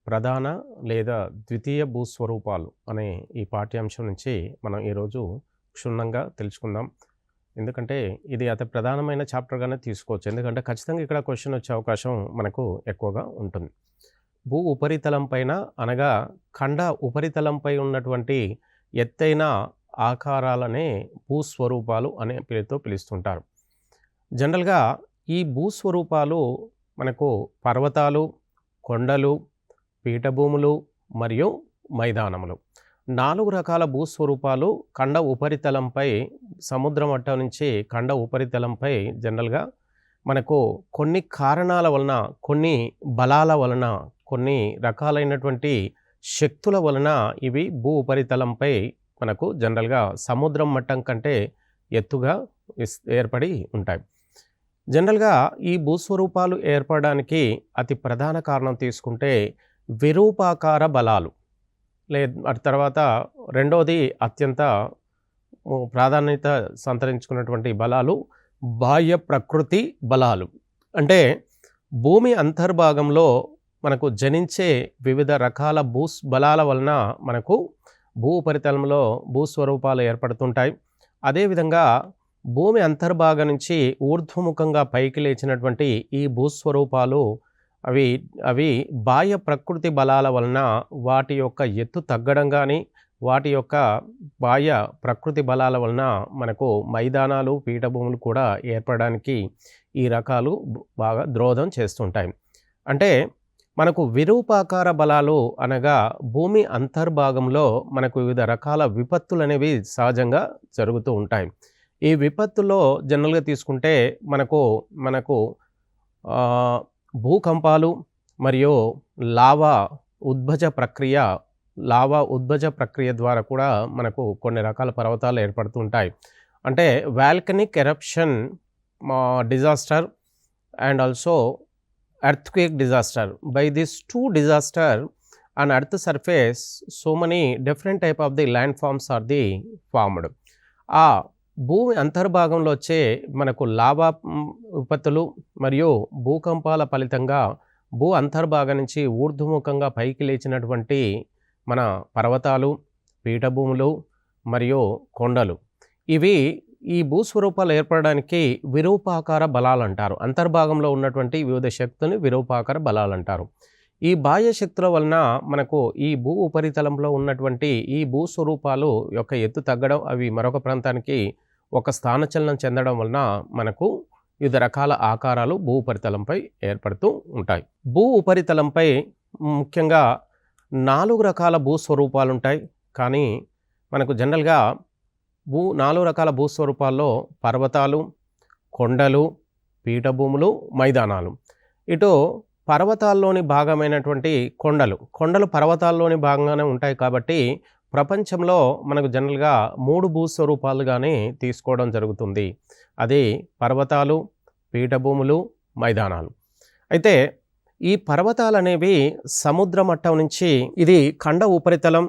ప్రధాన లేదా ద్వితీయ భూస్వరూపాలు అనే ఈ పాఠ్యాంశం నుంచి మనం ఈరోజు క్షుణ్ణంగా తెలుసుకుందాం. ఎందుకంటే ఇది అతి ప్రధానమైన చాప్టర్గానే తీసుకోవచ్చు. ఎందుకంటే ఖచ్చితంగా ఇక్కడ క్వశ్చన్ వచ్చే అవకాశం మనకు ఎక్కువగా ఉంటుంది. భూ ఉపరితలం పైన అనగా ఖండ ఉపరితలంపై ఉన్నటువంటి ఎత్తైన ఆకారాలనే భూస్వరూపాలు అనే పేరుతో పిలుస్తుంటారు. జనరల్గా ఈ భూస్వరూపాలు మనకు పర్వతాలు, కొండలు, పీఠభూములు మరియు మైదానములు 4 రకాల భూస్వరూపాలు ఖండ ఉపరితలంపై సముద్ర మట్టం నుంచి ఖండ ఉపరితలంపై జనరల్గా మనకు కొన్ని కారణాల వలన, కొన్ని బలాల వలన, కొన్ని రకాలైనటువంటి శక్తుల వలన ఇవి భూ ఉపరితలంపై మనకు జనరల్గా సముద్రం మట్టం కంటే ఎత్తుగా ఏర్పడి ఉంటాయి. జనరల్గా ఈ భూస్వరూపాలు ఏర్పడడానికి అతి ప్రధాన కారణం తీసుకుంటే విరూపాకార బలాలు, తర్వాత రెండవది అత్యంత ప్రాధాన్యత సంతరించుకున్నటువంటి బలాలు బాహ్య ప్రకృతి బలాలు. అంటే భూమి అంతర్భాగంలో మనకు జనించే వివిధ రకాల బలాల వలన మనకు భూ ఉపరితలంలో భూస్వరూపాలు ఏర్పడుతుంటాయి. అదేవిధంగా భూమి అంతర్భాగం నుంచి ఊర్ధ్వముఖంగా పైకి లేచినటువంటి ఈ భూస్వరూపాలు అవి బాహ్య ప్రకృతి బలాల వలన వాటి యొక్క ఎత్తు తగ్గడం కానీ, వాటి యొక్క బాహ్య ప్రకృతి బలాల వలన మనకు మైదానాలు, పీఠభూములు కూడా ఏర్పడడానికి ఈ రకాలు బాగా దోహదం చేస్తుంటాయి. అంటే మనకు విరూపాకార బలాలు అనగా భూమి అంతర్భాగంలో మనకు వివిధ రకాల విపత్తులు అనేవి సహజంగా జరుగుతూ ఉంటాయి. ఈ విపత్తుల్లో జనరల్గా తీసుకుంటే మనకు భూకంపాలు మరియు లావా ఉద్భజ ప్రక్రియ ద్వారా కూడా మనకు కొన్ని రకాల పర్వతాలు ఏర్పడుతుంటాయి. అంటే volcanic eruption disaster and also earthquake disaster. By these two disaster on earth surface, so many different type of the landforms are the formed. ఆ భూమి అంతర్భాగంలో వచ్చే మనకు లావా విపత్తులు మరియు భూకంపాల ఫలితంగా భూ అంతర్భాగం నుంచి ఊర్ధ్వముఖంగా పైకి లేచినటువంటి మన పర్వతాలు, పీఠభూములు మరియు కొండలు, ఇవి ఈ భూస్వరూపాలు ఏర్పడడానికి విరూపాకార బలాలు అంటారు. అంతర్భాగంలో ఉన్నటువంటి వివిధ శక్తులని విరూపాకార బలాలు అంటారు. ఈ బాహ్య శక్తుల వలన మనకు ఈ భూ ఉపరితలంలో ఉన్నటువంటి ఈ భూస్వరూపాలు యొక్క ఎత్తు తగ్గడం, అవి మరొక ప్రాంతానికి ఒక స్థానచలనం చెందడం వలన మనకు వివిధ రకాల ఆకారాలు భూ ఉపరితలంపై ఏర్పడుతూ ఉంటాయి. భూ ఉపరితలంపై ముఖ్యంగా 4 రకాల భూస్వరూపాలు ఉంటాయి. కానీ మనకు జనరల్గా 4 రకాల భూస్వరూపాల్లో పర్వతాలు, కొండలు, పీఠభూములు, మైదానాలు. ఇటు పర్వతాల్లోని భాగమైనటువంటి కొండలు పర్వతాల్లోని భాగంగానే ఉంటాయి. కాబట్టి ప్రపంచంలో మనకు జనరల్గా 3 భూస్వరూపాలుగానే తీసుకోవడం జరుగుతుంది. అది పర్వతాలు, పీఠభూములు, మైదానాలు. అయితే ఈ పర్వతాలు అనేవి సముద్ర మట్టం నుంచి, ఇది ఖండ ఉపరితలం,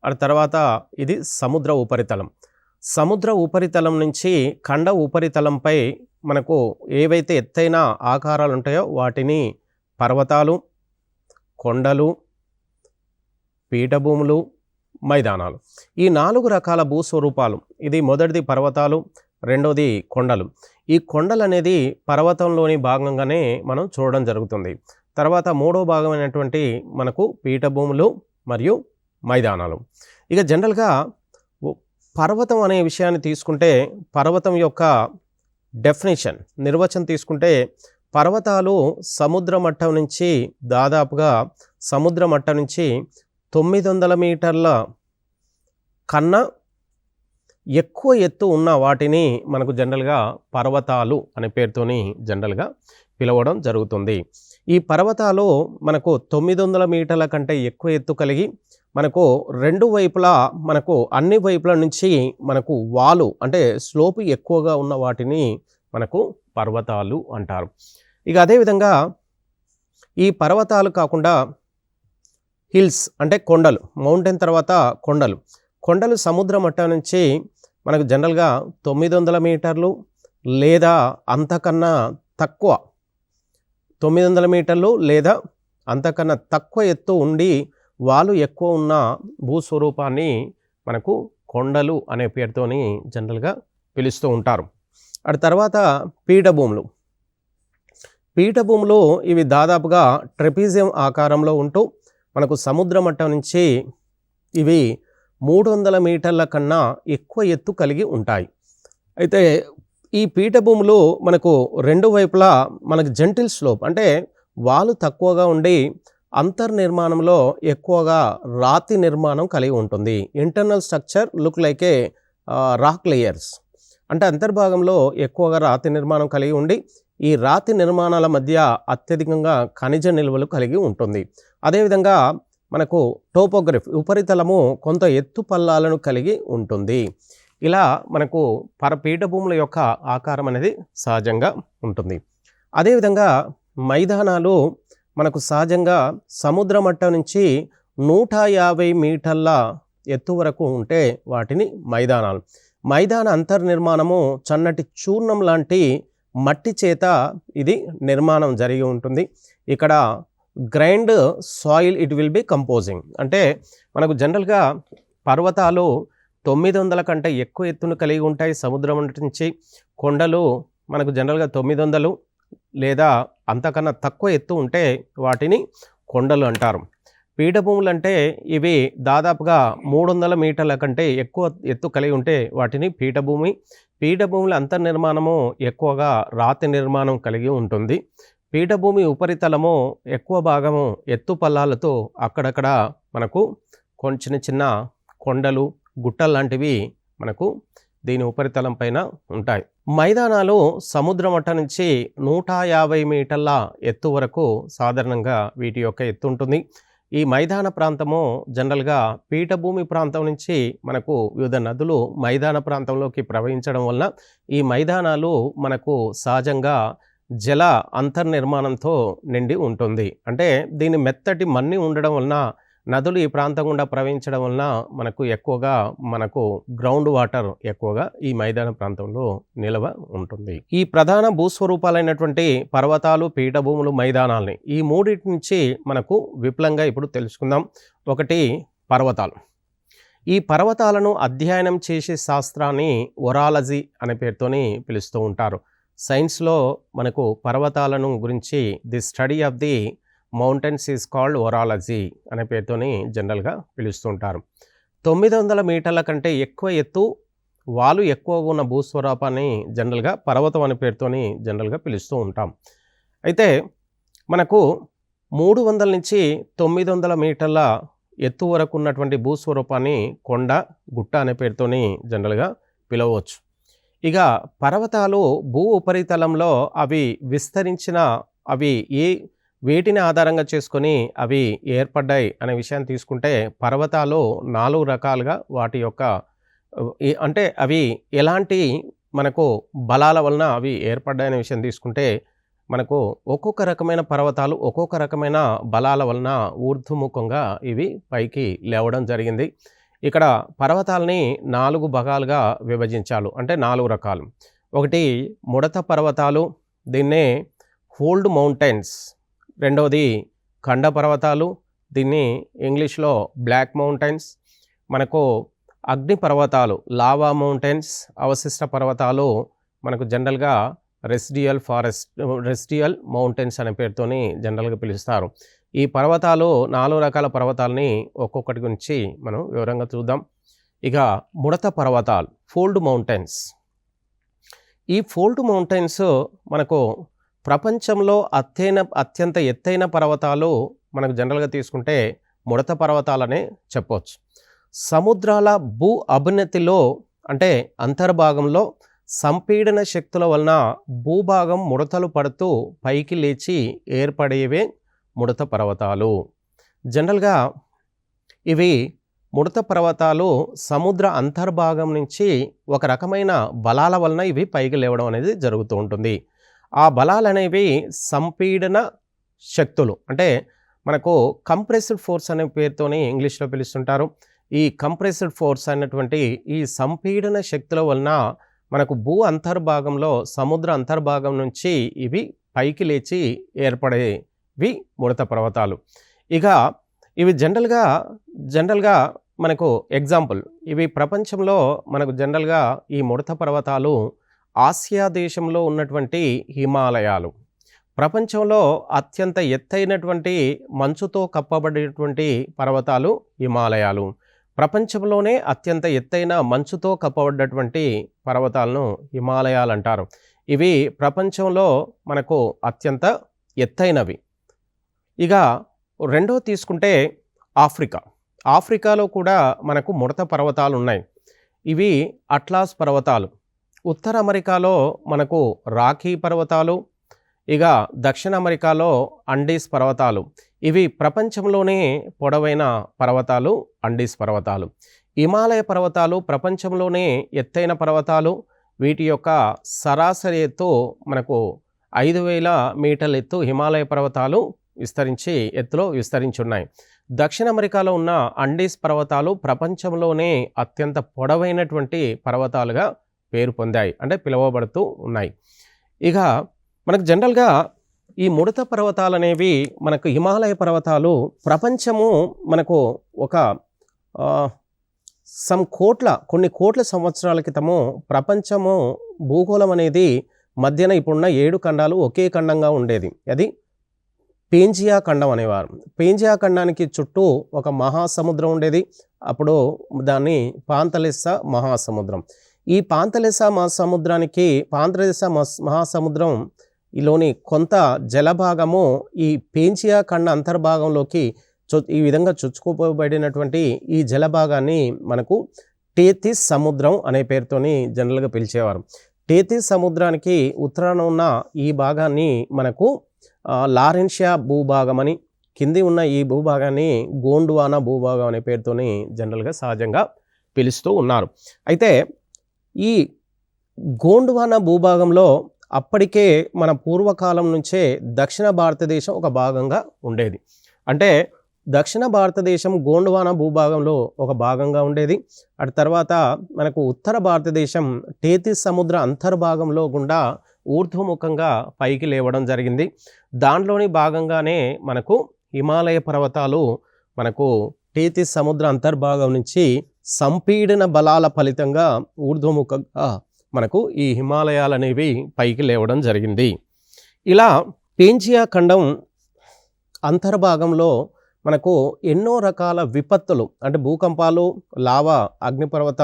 ఆ తర్వాత ఇది సముద్ర ఉపరితలం. సముద్ర ఉపరితలం నుంచి ఖండ ఉపరితలంపై మనకు ఏవైతే ఎత్తైన ఆకారాలు ఉంటాయో వాటిని పర్వతాలు, కొండలు, పీఠభూములు, మైదానాలు, ఈ 4 రకాల భూస్వరూపాలు. ఇది మొదటిది పర్వతాలు, రెండోది కొండలు. ఈ కొండలు అనేది పర్వతంలోని భాగంగానే మనం చూడడం జరుగుతుంది. తర్వాత 3వ భాగమైనటువంటి మనకు పీఠభూములు మరియు మైదానాలు. ఇక జనరల్గా పర్వతం అనే విషయాన్ని తీసుకుంటే, పర్వతం యొక్క నిర్వచనం తీసుకుంటే, పర్వతాలు సముద్ర మట్టం నుంచి దాదాపుగా 900 మీటర్ల కన్నా ఎక్కువ ఎత్తు ఉన్న వాటిని మనకు జనరల్గా పర్వతాలు అనే పేరుతోని జనరల్గా పిలవడం జరుగుతుంది. ఈ పర్వతాలు మనకు 900 మీటర్ల కంటే ఎక్కువ ఎత్తు కలిగి మనకు రెండు వైపులా, మనకు అన్ని వైపుల నుంచి మనకు వాలు అంటే స్లోపు ఎక్కువగా ఉన్న వాటిని మనకు పర్వతాలు అంటారు. ఇక అదేవిధంగా ఈ పర్వతాలు కాకుండా హిల్స్ అంటే కొండలు, మౌంటైన్ తర్వాత కొండలు సముద్ర మట్టం నుంచి మనకు జనరల్గా 900 మీటర్లు లేదా అంతకన్నా తక్కువ, 900 మీటర్లు లేదా అంతకన్నా తక్కువ ఎత్తు ఉండి వాలు ఎక్కువ ఉన్న భూస్వరూపాన్ని మనకు కొండలు అనే పేరుతోని జనరల్గా పిలుస్తూ ఉంటారు. అటు తర్వాత పీఠభూములు. పీఠభూములు ఇవి దాదాపుగా ట్రెపీజియం ఆకారంలో ఉంటూ మనకు సముద్ర మట్టం నుంచి ఇవి 300 మీటర్ల కన్నా ఎక్కువ ఎత్తు కలిగి ఉంటాయి. అయితే ఈ పీఠభూములు మనకు రెండు వైపులా మనకు జెంటిల్ స్లోప్ అంటే వాలు తక్కువగా ఉండి అంతర్నిర్మాణంలో ఎక్కువగా రాతి నిర్మాణం కలిగి ఉంటుంది. Internal structure look like a rock layers అంటే అంతర్భాగంలో ఎక్కువగా రాతి నిర్మాణం కలిగి ఉండి ఈ రాతి నిర్మాణాల మధ్య అత్యధికంగా ఖనిజ నిల్వలు కలిగి ఉంటుంది. అదేవిధంగా మనకు టోపోగ్రఫీ ఉపరితలము కొంత ఎత్తు పల్లాలను కలిగి ఉంటుంది. ఇలా మనకు పీఠభూముల యొక్క ఆకారం అనేది సహజంగా ఉంటుంది. అదేవిధంగా మైదానాలు మనకు సహజంగా సముద్ర మట్టం నుంచి 150 మీటర్ల ఎత్తు వరకు ఉంటే వాటిని మైదానాలు. మైదాన అంతర్నిర్మాణము సన్నటి చూర్ణం లాంటి మట్టి చేత ఇది నిర్మాణం జరిగి ఉంటుంది. ఇక్కడ grind soil it will be composing అంటే మనకు జనరల్గా పర్వతాలు 900 కంటే ఎక్కువ ఎత్తును కలిగి ఉంటాయి. సముద్రం నుంచి కొండలు మనకు జనరల్గా 900 లేదా అంతకన్నా తక్కువ ఎత్తు ఉంటే వాటిని కొండలు అంటారు. పీఠభూములు అంటే ఇవి దాదాపుగా 300 మీటర్ల కంటే ఎక్కువ ఎత్తు కలిగి ఉంటే వాటిని పీఠభూమి. పీఠభూముల అంతర్నిర్మాణము ఎక్కువగా రాతి నిర్మాణం కలిగి ఉంటుంది. పీఠభూమి ఉపరితలము ఎక్కువ భాగము ఎత్తు పల్లాలతో అక్కడక్కడ మనకు చిన్న చిన్న కొండలు గుట్టలు లాంటివి మనకు దీని ఉపరితలం పైన ఉంటాయి. మైదానాలు సముద్ర మట్టం నుంచి 150 మీటర్ల ఎత్తు వరకు సాధారణంగా వీటి యొక్క ఎత్తు ఉంటుంది. ఈ మైదాన ప్రాంతము జనరల్గా పీఠభూమి ప్రాంతం నుంచి మనకు వివిధ నదులు మైదాన ప్రాంతంలోకి ప్రవహించడం వలన ఈ మైదానాలు మనకు సహజంగా జల అంతర్నిర్మాణంతో నిండి ఉంటుంది. అంటే దీని మెత్తటి మన్ని ఉండడం వలన నదులు ఈ ప్రాంతం గుండా ప్రవహించడం వలన మనకు గ్రౌండ్ వాటర్ ఎక్కువగా ఈ మైదాన ప్రాంతంలో నిల్వ ఉంటుంది. ఈ ప్రధాన భూస్వరూపాలైనటువంటి పర్వతాలు, పీఠభూములు, మైదానాలని ఈ మూడింటి నుంచి మనకు విపులంగా ఇప్పుడు తెలుసుకుందాం. ఒకటి పర్వతాలు. ఈ పర్వతాలను అధ్యయనం చేసే శాస్త్రాన్ని ఒరాలజీ అనే పేరుతోని పిలుస్తూ ఉంటారు. సైన్స్లో మనకు పర్వతాలను గురించి the study of the mountains is called orology అనే పేరుతోని జనరల్గా పిలుస్తుంటారు. 900 మీటర్ల కంటే ఎక్కువ ఎత్తు వాలు ఎక్కువగా ఉన్న భూస్వరూపాన్ని జనరల్గా పర్వతం అనే పేరుతోని జనరల్గా పిలుస్తూ ఉంటాం. అయితే మనకు 300 నుంచి 900 మీటర్ల ఎత్తు వరకు ఉన్నటువంటి భూస్వరూపాన్ని కొండ, గుట్ట అనే పేరుతోని జనరల్గా పిలవచ్చు. ఇక పర్వతాలు భూ ఉపరితలంలో అవి విస్తరించిన వేటిని ఆధారంగా చేసుకొని అవి ఏర్పడ్డాయి అనే విషయాన్ని తీసుకుంటే పర్వతాలు 4 రకాలుగా వాటి యొక్క అంటే అవి ఎలాంటి మనకు బలాల వలన అవి ఏర్పడ్డాయనే విషయం తీసుకుంటే మనకు ఒక్కొక్క రకమైన పర్వతాలు ఒక్కొక్క రకమైన బలాల వలన ఊర్ధ్వముఖంగా ఇవి పైకి లేవడం జరిగింది. ఇక్కడ పర్వతాలని 4 భాగాలుగా విభజించాలి. అంటే 4 రకాలు. ఒకటి ముడత పర్వతాలు, దీన్నే ఫోల్డ్ మౌంటైన్స్. రెండవది ఖండ పర్వతాలు, దీన్ని ఇంగ్లీష్లో బ్లాక్ మౌంటైన్స్. మనకు అగ్ని పర్వతాలు లావా మౌంటైన్స్. అవశిష్ట పర్వతాలు మనకు జనరల్గా రెసిడియల్ మౌంటైన్స్ అనే పేరుతోని జనరల్గా పిలుస్తారు. ఈ పర్వతాలు 4 రకాల పర్వతాలని ఒక్కొక్కటి గురించి మనం వివరంగా చూద్దాం. ఇక ముడత పర్వతాలు, ఫోల్డ్ మౌంటైన్స్. ఈ ఫోల్డ్ మౌంటైన్స్ మనకు ప్రపంచంలో అత్యంత ఎత్తైన పర్వతాలు మనకు జనరల్గా తీసుకుంటే ముడత పర్వతాలనే చెప్పవచ్చు. సముద్రాల భూ అభినతిలో అంటే అంతర్భాగంలో సంపీడన శక్తుల వలన భూభాగం ముడతలు పడుతూ పైకి లేచి ఏర్పడేవే ముడత పర్వతాలు. జనరల్గా ఇవి ముడత పర్వతాలు సముద్ర అంతర్భాగం నుంచి ఒక రకమైన బలాల వలన ఇవి పైకి లేవడం అనేది జరుగుతూ ఉంటుంది. ఆ బలాలు అనేవి సంపీడన శక్తులు. అంటే మనకు కంప్రెస్డ్ ఫోర్స్ అనే పేరుతోని ఇంగ్లీష్లో పిలుస్తుంటారు. ఈ కంప్రెస్డ్ ఫోర్స్ అనేటువంటి ఈ సంపీడన శక్తుల వలన మనకు భూ అంతర్భాగంలో సముద్ర అంతర్భాగం నుంచి ఇవి పైకి లేచి ఏర్పడే ఇవి ముడత పర్వతాలు. ఇక ఇవి జనరల్గా మనకు ఎగ్జాంపుల్, ఇవి ప్రపంచంలో మనకు జనరల్గా ఈ ముడత పర్వతాలు ఆసియా దేశంలో ఉన్నటువంటి హిమాలయాలు, ప్రపంచంలో అత్యంత ఎత్తైనటువంటి మంచుతో కప్పబడినటువంటి పర్వతాలు హిమాలయాలు, ప్రపంచంలోనే అత్యంత ఎత్తైన మంచుతో కప్పబడ్డటువంటి పర్వతాలను హిమాలయాలు అంటారు. ఇవి ప్రపంచంలో మనకు అత్యంత ఎత్తైనవి. ఇక రెండో తీసుకుంటే ఆఫ్రికాలో కూడా మనకు ముడత పర్వతాలు ఉన్నాయి. ఇవి అట్లాస్ పర్వతాలు. ఉత్తర అమెరికాలో మనకు రాకీ పర్వతాలు, ఇక దక్షిణ అమెరికాలో అండీస్ పర్వతాలు. ఇవి ప్రపంచంలోనే పొడవైన పర్వతాలు అండీస్ పర్వతాలు. హిమాలయ పర్వతాలు ప్రపంచంలోనే ఎత్తైన పర్వతాలు. వీటి యొక్క సరాసరి ఎత్తు మనకు 5000 మీటర్ల ఎత్తు హిమాలయ పర్వతాలు ఎత్తులో విస్తరించి ఉన్నాయి. దక్షిణ అమెరికాలో ఉన్న అండీస్ పర్వతాలు ప్రపంచంలోనే అత్యంత పొడవైనటువంటి పర్వతాలుగా పేరు పొందాయి, అంటే పిలువబడుతూ ఉన్నాయి. ఇక మనకు జనరల్గా ఈ ముడత పర్వతాలు అనేవి మనకు హిమాలయ పర్వతాలు ప్రపంచము మనకు ఒక కొన్ని కోట్ల సంవత్సరాల క్రితము ప్రపంచము భూగోళం అనేది మధ్యన ఇప్పుడున్న 7 ఖండాలు ఒకే ఖండంగా ఉండేది. అది పేంజియా ఖండం అనేవారు. పేంజియా ఖండానికి చుట్టూ ఒక మహాసముద్రం ఉండేది. అప్పుడు దాన్ని పాంతలెస్సా మహాసముద్రం. ఈ పాంతలెస్సా మహాసముద్రం ఈలోని కొంత జలభాగము ఈ పేంజియా ఖండ అంతర్భాగంలోకి ఈ విధంగా చొచ్చుకుపోబడినటువంటి ఈ జలభాగాన్ని మనకు టేతిస్ సముద్రం అనే పేరుతోని జనరల్గా పిలిచేవారు. టేతిస్ సముద్రానికి ఉత్తరాన ఉన్న ఈ భాగాన్ని మనకు లారెన్షియా భూభాగం అని, కింది ఉన్న ఈ భూభాగాన్ని గోండ్వానా భూభాగం అనే పేరుతోని జనరల్గా సహజంగా పిలుస్తూ ఉన్నారు. అయితే ఈ గోండ్వానా భూభాగంలో అప్పటికే మన పూర్వకాలం నుంచే దక్షిణ భారతదేశం ఒక భాగంగా ఉండేది. అంటే దక్షిణ భారతదేశం గోండ్వానా భూభాగంలో ఒక భాగంగా ఉండేది. అటు తర్వాత మనకు ఉత్తర భారతదేశం టేతిస్ సముద్ర అంతర్భాగంలో గుండా ఊర్ధ్వముఖంగా పైకి లేవడం జరిగింది. దాంట్లోని భాగంగానే మనకు హిమాలయ పర్వతాలు మనకు టేతిస్ సముద్ర అంతర్భాగం నుంచి సంపీడన బలాల ఫలితంగా ఊర్ధ్వముఖంగా మనకు ఈ హిమాలయాలు అనేవి పైకి లేవడం జరిగింది. ఇలా పేంజియా ఖండం అంతర్భాగంలో మనకు ఎన్నో రకాల విపత్తులు, అంటే భూకంపాలు, లావా, అగ్నిపర్వత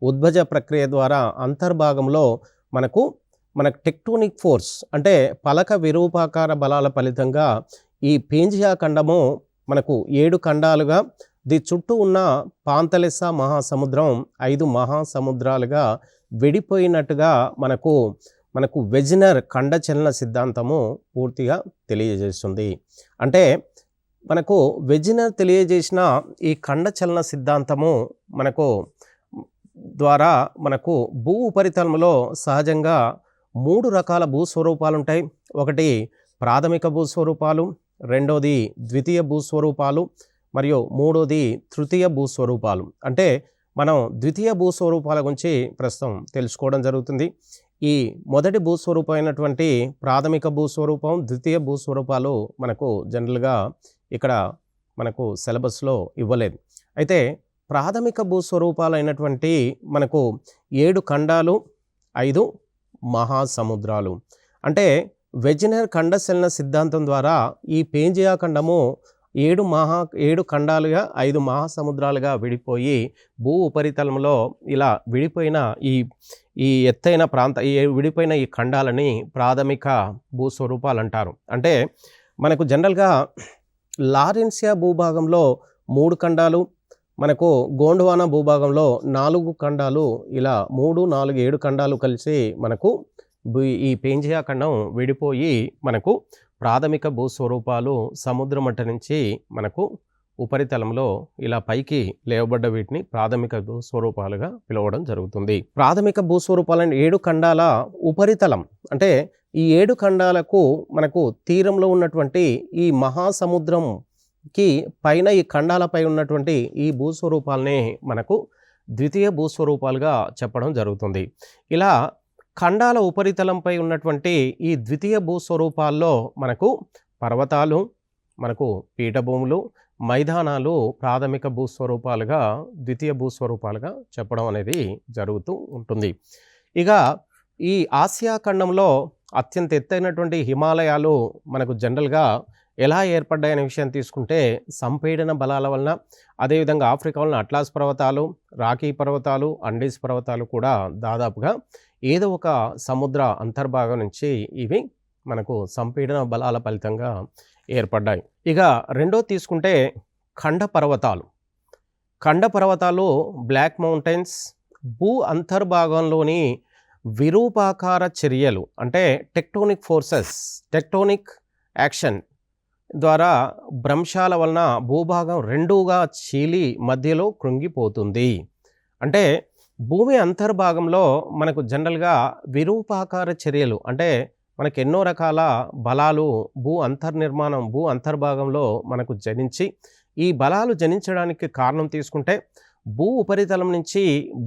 ఉద్భజ ప్రక్రియ ద్వారా అంతర్భాగంలో మనకు టెక్టోనిక్ ఫోర్స్, అంటే పలక విరూపాకార బలాల ఫలితంగా ఈ పేంజియా ఖండము మనకు 7 ఖండాలుగా, చుట్టూ ఉన్న పాంతలెస్సా మహాసముద్రం 5 మహాసముద్రాలుగా విడిపోయినట్టుగా మనకు వెజినర్ ఖండచలన సిద్ధాంతము పూర్తిగా తెలియజేస్తుంది. అంటే మనకు వెజినర్ తెలియజేసిన ఈ ఖండచలన సిద్ధాంతము ద్వారా మనకు భూ ఉపరితలంలో సహజంగా 3 రకాల భూస్వరూపాలు ఉంటాయి. ఒకటి ప్రాథమిక భూస్వరూపాలు, రెండోది ద్వితీయ భూస్వరూపాలు, మరియు మూడోది తృతీయ భూస్వరూపాలు. అంటే మనం ద్వితీయ భూస్వరూపాల గురించి ప్రస్తుతం తెలుసుకోవడం జరుగుతుంది. ఈ మొదటి భూస్వరూపం అయినటువంటి ప్రాథమిక భూస్వరూపం, ద్వితీయ భూస్వరూపాలు మనకు జనరల్గా ఇక్కడ మనకు సిలబస్లో ఇవ్వలేదు. అయితే ప్రాథమిక భూస్వరూపాలు అయినటువంటి మనకు 7 ఖండాలు, 5 మహాసముద్రాలు. అంటే వెజినర్ ఖండచలన సిద్ధాంతం ద్వారా ఈ పేంజియా ఖండము 7 ఖండాలుగా 5 మహాసముద్రాలుగా విడిపోయి భూ ఉపరితలంలో ఇలా విడిపోయిన ఈ ఎత్తైన విడిపోయిన ఈ ఖండాలని ప్రాథమిక భూస్వరూపాలు అంటారు. అంటే మనకు జనరల్గా లారెన్షియా భూభాగంలో 3 ఖండాలు, మనకు గోండ్వానా భూభాగంలో 4 ఖండాలు, ఇలా 3, 4, 7 ఖండాలు కలిసి మనకు ఈ పేంజియా ఖండం విడిపోయి మనకు ప్రాథమిక భూస్వరూపాలు సముద్ర మట్ట నుంచి మనకు ఉపరితలంలో ఇలా పైకి లేవబడ్డ వీటిని ప్రాథమిక భూస్వరూపాలుగా పిలవడం జరుగుతుంది. ప్రాథమిక భూస్వరూపాలని 7 ఖండాల ఉపరితలం, అంటే ఈ 7 ఖండాలకు మనకు తీరంలో ఉన్నటువంటి ఈ మహాసముద్రంకి పైన ఈ ఖండాలపై ఉన్నటువంటి ఈ భూస్వరూపాలనే మనకు ద్వితీయ భూస్వరూపాలుగా చెప్పడం జరుగుతుంది. ఇలా ఖండాల ఉపరితలంపై ఉన్నటువంటి ఈ ద్వితీయ భూస్వరూపాల్లో మనకు పర్వతాలు, మనకు పీఠభూములు, మైదానాలు ప్రాథమిక భూస్వరూపాలుగా, ద్వితీయ భూస్వరూపాలుగా చెప్పడం అనేది జరుగుతూ ఉంటుంది. ఇక ఈ ఆసియా ఖండంలో అత్యంత ఎత్తైనటువంటి హిమాలయాలు మనకు జనరల్గా ఎలా ఏర్పడ్డాయనే విషయం తీసుకుంటే సంపీడన బలాల వలన, అదేవిధంగా ఆఫ్రికా వలన అట్లాస్ పర్వతాలు, రాకీ పర్వతాలు, అండీస్ పర్వతాలు కూడా దాదాపుగా ఏదో ఒక సముద్ర అంతర్భాగం నుంచి ఇవి మనకు సంపీడన బలాల ఫలితంగా ఏర్పడ్డాయి. ఇక రెండో తీసుకుంటే ఖండ పర్వతాలు. ఖండ పర్వతాలు బ్లాక్ మౌంటైన్స్ భూ అంతర్భాగంలోని విరూపాకార చర్యలు అంటే టెక్టోనిక్ ఫోర్సెస్, టెక్టోనిక్ యాక్షన్ ద్వారా భ్రంశాల వలన భూభాగం రెండుగా చీలి మధ్యలో కృంగిపోతుంది. అంటే భూమి అంతర్భాగంలో మనకు జనరల్గా విరూపాకార చర్యలు అంటే మనకు ఎన్నో రకాల బలాలు భూ అంతర్నిర్మాణం, భూ అంతర్భాగంలో మనకు జనించి, ఈ బలాలు జనించడానికి కారణం తీసుకుంటే భూ ఉపరితలం నుంచి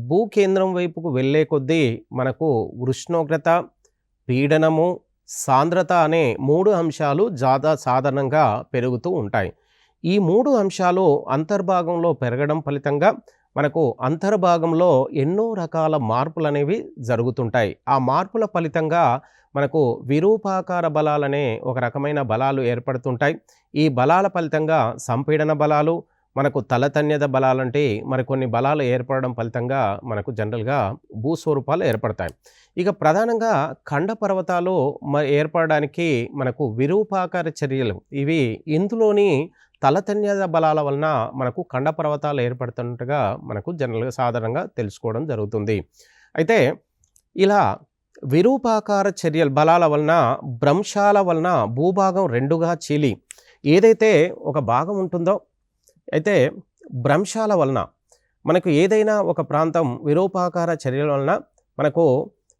భూ కేంద్రం వైపుకు వెళ్ళే కొద్దీ మనకు ఉష్ణోగ్రత, పీడనము, సాంద్రత అనే 3 అంశాలు సాధారణంగా పెరుగుతూ ఉంటాయి. ఈ 3 అంశాలు అంతర్భాగంలో పెరగడం ఫలితంగా మనకు అంతర్భాగంలో ఎన్నో రకాల మార్పులు అనేవి జరుగుతుంటాయి. ఆ మార్పుల ఫలితంగా మనకు విరూపాకార బలాలనే ఒక రకమైన బలాలు ఏర్పడుతుంటాయి. ఈ బలాల ఫలితంగా సంపీడన బలాలు, మనకు తలతన్యత బలాలంటే మరికొన్ని బలాలు ఏర్పడడం ఫలితంగా మనకు జనరల్గా భూస్వరూపాలు ఏర్పడతాయి. ఇక ప్రధానంగా ఖండ పర్వతాలు ఏర్పడడానికి మనకు విరూపాకార చర్యలు ఇవి ఇందులోని తలతన్యత బలాల వలన మనకు ఖండ పర్వతాలు ఏర్పడుతున్నట్టుగా మనకు జనరల్గా సాధారణంగా తెలుసుకోవడం జరుగుతుంది. అయితే ఇలా విరూపాకార చర్యల బలాల వలన భ్రంశాల వలన భూభాగం రెండుగా చీలి ఏదైతే ఒక భాగం ఉంటుందో, అయితే భ్రంశాల వలన మనకు ఏదైనా ఒక ప్రాంతం విరూపాకార చర్యల వలన మనకు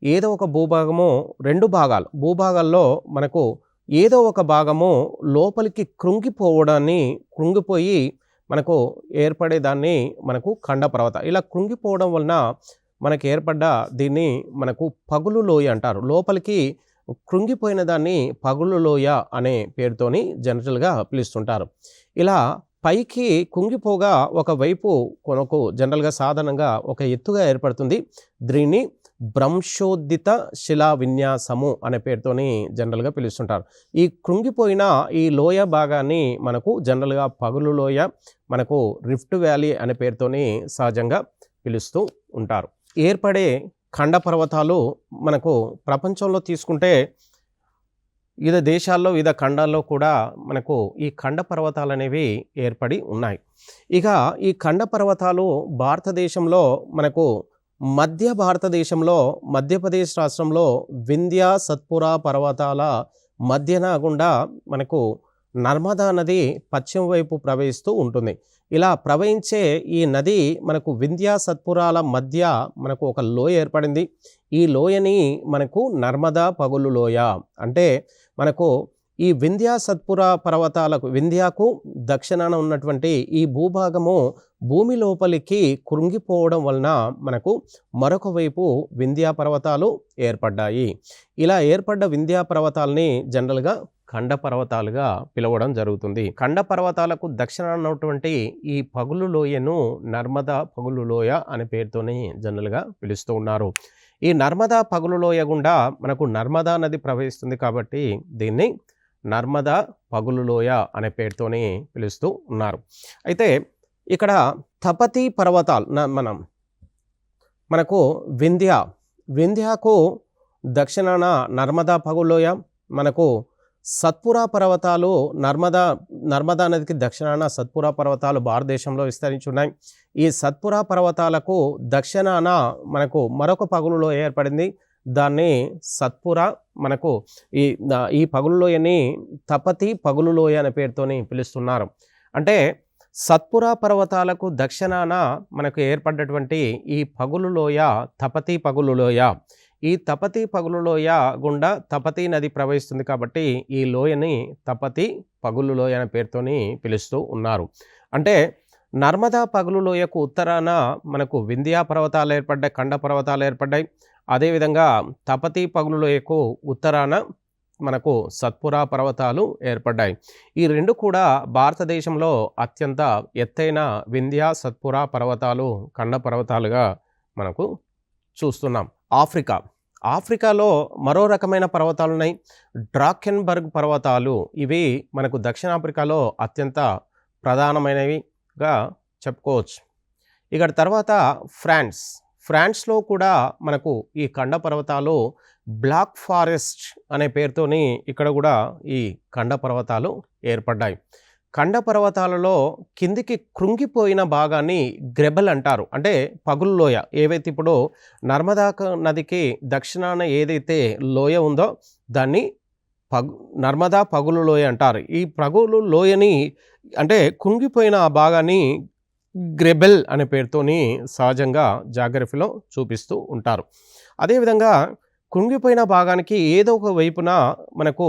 ఏదో ఒక భూభాగము, 2 భాగాలు భూభాగాల్లో మనకు ఏదో ఒక భాగము లోపలికి కృంగిపోయి మనకు ఏర్పడేదాన్ని మనకు ఖండ పర్వత. ఇలా కృంగిపోవడం వలన మనకు ఏర్పడ్డ దీన్ని మనకు పగులు లోయ అంటారు. లోపలికి కృంగిపోయిన దాన్ని పగులు లోయ అనే పేరుతోని జనరల్గా పిలుస్తుంటారు. ఇలా పైకి కుంగిపోగా ఒకవైపు కొనకు జనరల్గా సాధారణంగా ఒక ఎత్తుగా ఏర్పడుతుంది. దీన్ని భ్రంశోద్దిత శిలా విన్యాసము అనే పేరుతోని జనరల్గా పిలుస్తుంటారు. ఈ కృంగిపోయిన ఈ లోయ భాగాన్ని మనకు జనరల్గా పగులు లోయ, మనకు రిఫ్ట్ వ్యాలీ అనే పేరుతోని సహజంగా పిలుస్తూ ఉంటారు. ఏర్పడే ఖండ పర్వతాలు మనకు ప్రపంచంలో తీసుకుంటే వివిధ దేశాల్లో, వివిధ ఖండాల్లో కూడా మనకు ఈ ఖండ పర్వతాలు అనేవి ఏర్పడి ఉన్నాయి. ఇక ఈ ఖండ పర్వతాలు భారతదేశంలో మనకు మధ్య భారతదేశంలో మధ్యప్రదేశ్ రాష్ట్రంలో వింధ్య సత్పురా పర్వతాల మధ్యన గుండా మనకు నర్మదా నది పశ్చిమ వైపు ప్రవహిస్తూ ఉంటుంది. ఇలా ప్రవహించే ఈ నది మనకు వింధ్య సత్పురాల మధ్య మనకు ఒక లోయ ఏర్పడింది. ఈ లోయని మనకు నర్మదా పగులు లోయ అంటే మనకు ఈ వింధ్య సత్పురా పర్వతాలకు, వింధ్యాకు దక్షిణాన ఉన్నటువంటి ఈ భూభాగము భూమి లోపలికి కృంగిపోవడం వలన మనకు మరొక వైపు వింధ్యా పర్వతాలు ఏర్పడ్డాయి. ఇలా ఏర్పడ్డ వింధ్యా పర్వతాలని జనరల్గా ఖండ పర్వతాలుగా పిలవడం జరుగుతుంది. ఖండ పర్వతాలకు దక్షిణాన ఉన్నటువంటి ఈ పగులు లోయను నర్మదా పగులు లోయ అనే పేరుతోనే జనరల్గా పిలుస్తూ ఉన్నారు. ఈ నర్మదా పగులు లోయ గుండా మనకు నర్మదా నది ప్రవహిస్తుంది కాబట్టి దీన్ని నర్మదా పగులు లోయ అనే పేరుతోనే పిలుస్తూ ఉన్నారు. అయితే ఇక్కడ తపతి పర్వతాలు మనకు వింధ్యాకు దక్షిణాన నర్మదా పగులు లోయ, మనకు సత్పురా పర్వతాలు నర్మదా నదికి దక్షిణాన సత్పురా పర్వతాలు భారతదేశంలో విస్తరించి ఉన్నాయి. ఈ సత్పురా పర్వతాలకు దక్షిణాన మనకు మరొక పగులు లోయ ఏర్పడింది. దాన్ని సత్పురా, మనకు ఈ పగులు లోయని తపతి పగులు లోయ అనే పేరుతోని పిలుస్తున్నారు. అంటే సత్పురా పర్వతాలకు దక్షిణాన మనకు ఏర్పడ్డటువంటి ఈ పగులు లోయ తపతి పగులు లోయ. ఈ తపతి పగులు లోయ గుండా తపతి నది ప్రవహిస్తుంది కాబట్టి ఈ లోయని తపతి పగులు లోయ అనే పేరుతోని పిలుస్తూ ఉన్నారు. అంటే నర్మదా పగులు లోయకు ఉత్తరాన మనకు వింధ్యా పర్వతాలు ఏర్పడ్డాయి, ఖండ పర్వతాలు ఏర్పడ్డాయి. అదేవిధంగా తపతి పగులు లోయకు ఉత్తరాన మనకు సత్పురా పర్వతాలు ఏర్పడ్డాయి. ఈ 2 కూడా భారతదేశంలో అత్యంత ఎత్తైన వింధ్య, సత్పురా పర్వతాలు ఖండ పర్వతాలుగా మనకు చూస్తున్నాం. ఆఫ్రికాలో మరో రకమైన పర్వతాలున్నాయి. డ్రాకెన్బర్గ్ పర్వతాలు. ఇవి మనకు దక్షిణాఫ్రికాలో అత్యంత ప్రధానమైనవిగా చెప్పుకోవచ్చు. ఇక తర్వాత ఫ్రాన్స్లో కూడా మనకు ఈ ఖండ పర్వతాలు బ్లాక్ ఫారెస్ట్ అనే పేరుతోని ఇక్కడ కూడా ఈ ఖండ పర్వతాలు ఏర్పడ్డాయి. ఖండ పర్వతాలలో కిందికి కృంగిపోయిన భాగాన్ని గ్రెబెల్ అంటారు. అంటే పగులు లోయ. ఏవైతే ఇప్పుడు నర్మదా నదికి దక్షిణాన ఏదైతే లోయ ఉందో దాన్ని నర్మదా పగులు లోయ అంటారు. ఈ పగులు లోయని అంటే కుంగిపోయిన ఆ భాగాన్ని గ్రెబెల్ అనే పేరుతోని సహజంగా జాగ్రఫీలో చూపిస్తూ ఉంటారు. అదేవిధంగా కుంగిపోయిన భాగానికి ఏదో ఒక వైపున మనకు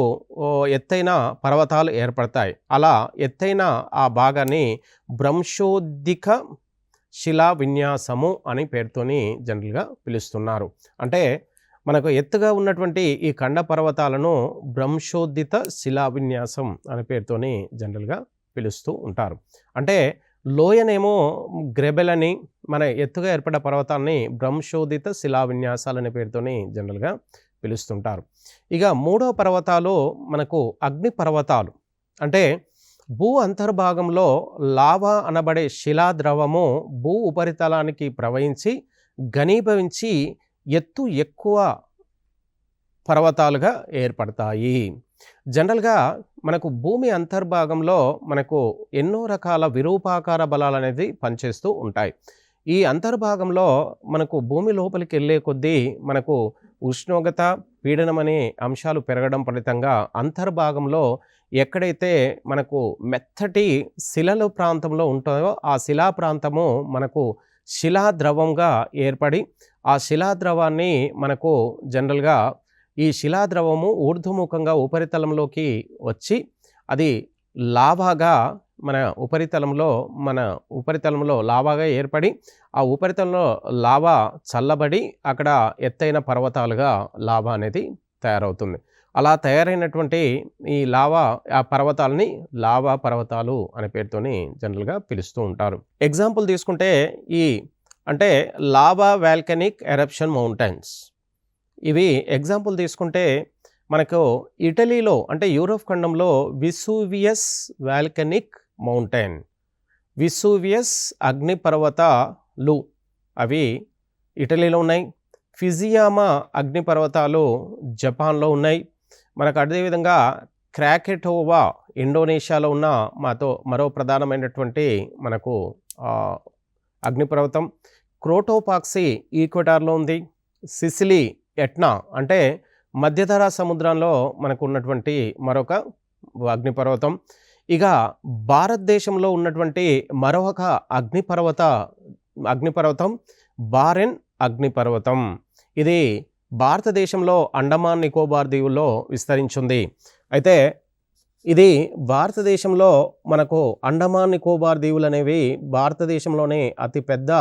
ఎత్తైన పర్వతాలు ఏర్పడతాయి. అలా ఎత్తైన ఆ భాగాన్ని భ్రంశోద్దిక శిలా విన్యాసము అని పేరుతోని జనరల్గా పిలుస్తున్నారు. అంటే మనకు ఎత్తుగా ఉన్నటువంటి ఈ ఖండ పర్వతాలను భ్రంశోద్దిత శిలా విన్యాసం అనే పేరుతోని జనరల్గా పిలుస్తూ ఉంటారు. అంటే లోయనేమో గ్రెబెల్ అని, మన ఎత్తుగా ఏర్పడ్డ పర్వతాన్ని భ్రంశోదిత శిలా విన్యాసాలు అనే పేరుతోని జనరల్గా పిలుస్తుంటారు. ఇక మూడవ పర్వతాలు మనకు అగ్ని పర్వతాలు. అంటే భూ అంతర్భాగంలో లావా అనబడే శిలా ద్రవము భూ ఉపరితలానికి ప్రవహించి ఘనీభవించి ఎత్తు ఎక్కువ పర్వతాలుగా ఏర్పడతాయి. జనరల్గా మనకు భూమి అంతర్భాగంలో మనకు ఎన్నో రకాల విరూపాకార బలాలు అనేది పనిచేస్తూ ఉంటాయి. ఈ అంతర్భాగంలో మనకు భూమి లోపలికి వెళ్ళే కొద్దీ మనకు ఉష్ణోగ్రత, పీడనం అనే అంశాలు పెరగడం ఫలితంగా అంతర్భాగంలో ఎక్కడైతే మనకు మెత్తటి శిలల ప్రాంతంలో ఉంటాయో ఆ శిలా ప్రాంతము మనకు శిలా ద్రవంగా ఏర్పడి ఆ శిలా ద్రవాన్ని మనకు జనరల్గా ఈ శిలాద్రవము ఊర్ధ్వముఖంగా ఉపరితలంలోకి వచ్చి అది లావాగా మన ఉపరితలంలో లావాగా ఏర్పడి ఆ ఉపరితలంలో లావా చల్లబడి అక్కడ ఎత్తైన పర్వతాలుగా లావా అనేది తయారవుతుంది. అలా తయారైనటువంటి ఈ ఆ పర్వతాలని లావా పర్వతాలు అనే పేరుతోని జనరల్గా పిలుస్తూ ఉంటారు. ఎగ్జాంపుల్ తీసుకుంటే అంటే లావా వాల్కనిక్ ఎరప్షన్ మౌంటైన్స్. ఇవి ఎగ్జాంపుల్ తీసుకుంటే మనకు ఇటలీలో అంటే యూరోప్ ఖండంలో విసూవియస్ వాల్కనిక్ మౌంటైన్, విసూవియస్ అగ్నిపర్వతాలు అవి ఇటలీలో ఉన్నాయి. ఫిజియామా అగ్నిపర్వతాలు జపాన్లో ఉన్నాయి. మనకు అదేవిధంగా క్రాకెటోవా ఇండోనేషియాలో ఉన్న మరో ప్రధానమైనటువంటి మనకు అగ్నిపర్వతం. క్రోటోపాక్సీ ఈక్వెటార్లో ఉంది. సిసిలీ ఎట్నా అంటే మధ్యధరా సముద్రంలో మనకు ఉన్నటువంటి మరొక అగ్నిపర్వతం. ఇక భారతదేశంలో ఉన్నటువంటి మరొక అగ్నిపర్వతం బారెన్ అగ్నిపర్వతం. ఇది భారతదేశంలో అండమాన్ నికోబార్ దీవుల్లో విస్తరించింది. అయితే ఇది భారతదేశంలో మనకు అండమాన్ నికోబార్ దీవులు అనేవి భారతదేశంలోనే అతిపెద్ద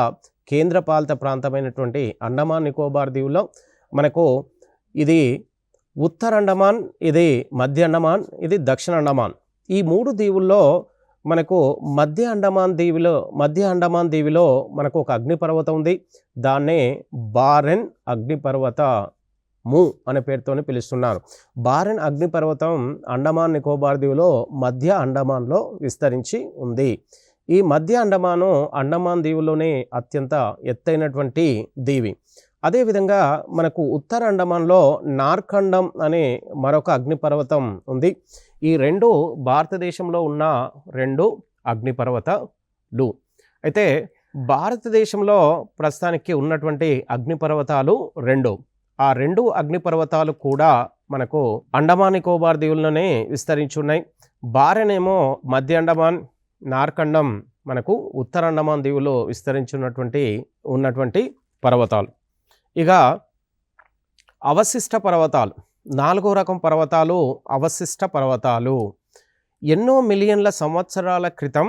కేంద్రపాలిత ప్రాంతమైనటువంటి అండమాన్ నికోబార్ దీవుల్లో మనకు ఇది ఉత్తర అండమాన్, ఇది మధ్య అండమాన్, ఇది దక్షిణ అండమాన్. ఈ 3 దీవుల్లో మనకు మధ్య అండమాన్ దీవిలో మనకు ఒక అగ్నిపర్వతం ఉంది. దాన్నే బారెన్ అగ్నిపర్వతము అనే పేరుతోనే పిలుస్తున్నారు. బారెన్ అగ్నిపర్వతం అండమాన్ నికోబార్ దీవిలో మధ్య అండమాన్లో విస్తరించి ఉంది. ఈ మధ్య అండమాన్ దీవులోనే అత్యంత ఎత్తైనటువంటి దీవి. అదేవిధంగా మనకు ఉత్తర అండమాన్లో నార్కండం అనే మరొక అగ్నిపర్వతం ఉంది. ఈ 2 భారతదేశంలో ఉన్న 2 అగ్నిపర్వతాలు. అయితే భారతదేశంలో ప్రస్తుతానికి ఉన్నటువంటి అగ్నిపర్వతాలు 2. ఆ 2 అగ్నిపర్వతాలు కూడా మనకు అండమాన్ నికోబార్ దీవుల్లోనే విస్తరించి ఉన్నాయి. బారెనేమో మధ్య అండమాన్, నార్కండం మనకు ఉత్తర అండమాన్ దీవులో ఉన్నటువంటి పర్వతాలు. ఇక అవశిష్ట పర్వతాలు, 4వ రకం పర్వతాలు అవశిష్ట పర్వతాలు. ఎన్నో మిలియన్ల సంవత్సరాల క్రితం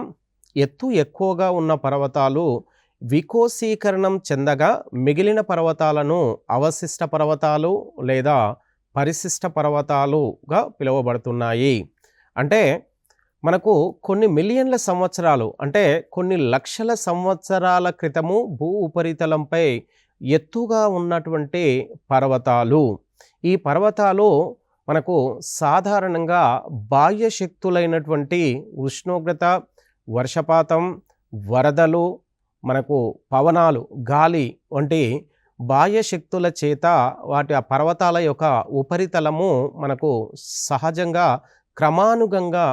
ఎత్తు ఎక్కువగా ఉన్న పర్వతాలు వికోసీకరణం చెందగా మిగిలిన పర్వతాలను అవశిష్ట పర్వతాలు లేదా పరిశిష్ట పర్వతాలుగా పిలువబడుతున్నాయి. అంటే మనకు కొన్ని మిలియన్ల సంవత్సరాలు అంటే కొన్ని లక్షల సంవత్సరాల క్రితము భూ ఉపరితలంపై ఎత్తుగా ఉన్నటువంటి పర్వతాలు. ఈ పర్వతాలు మనకు సాధారణంగా బాహ్య శక్తులైనటువంటి ఉష్ణోగ్రత, వర్షపాతం, వరదలు, మనకు పవనాలు, గాలి వంటి బాహ్య శక్తుల చేత ఆ పర్వతాల యొక్క ఉపరితలము మనకు సహజంగా క్రమానుగంగా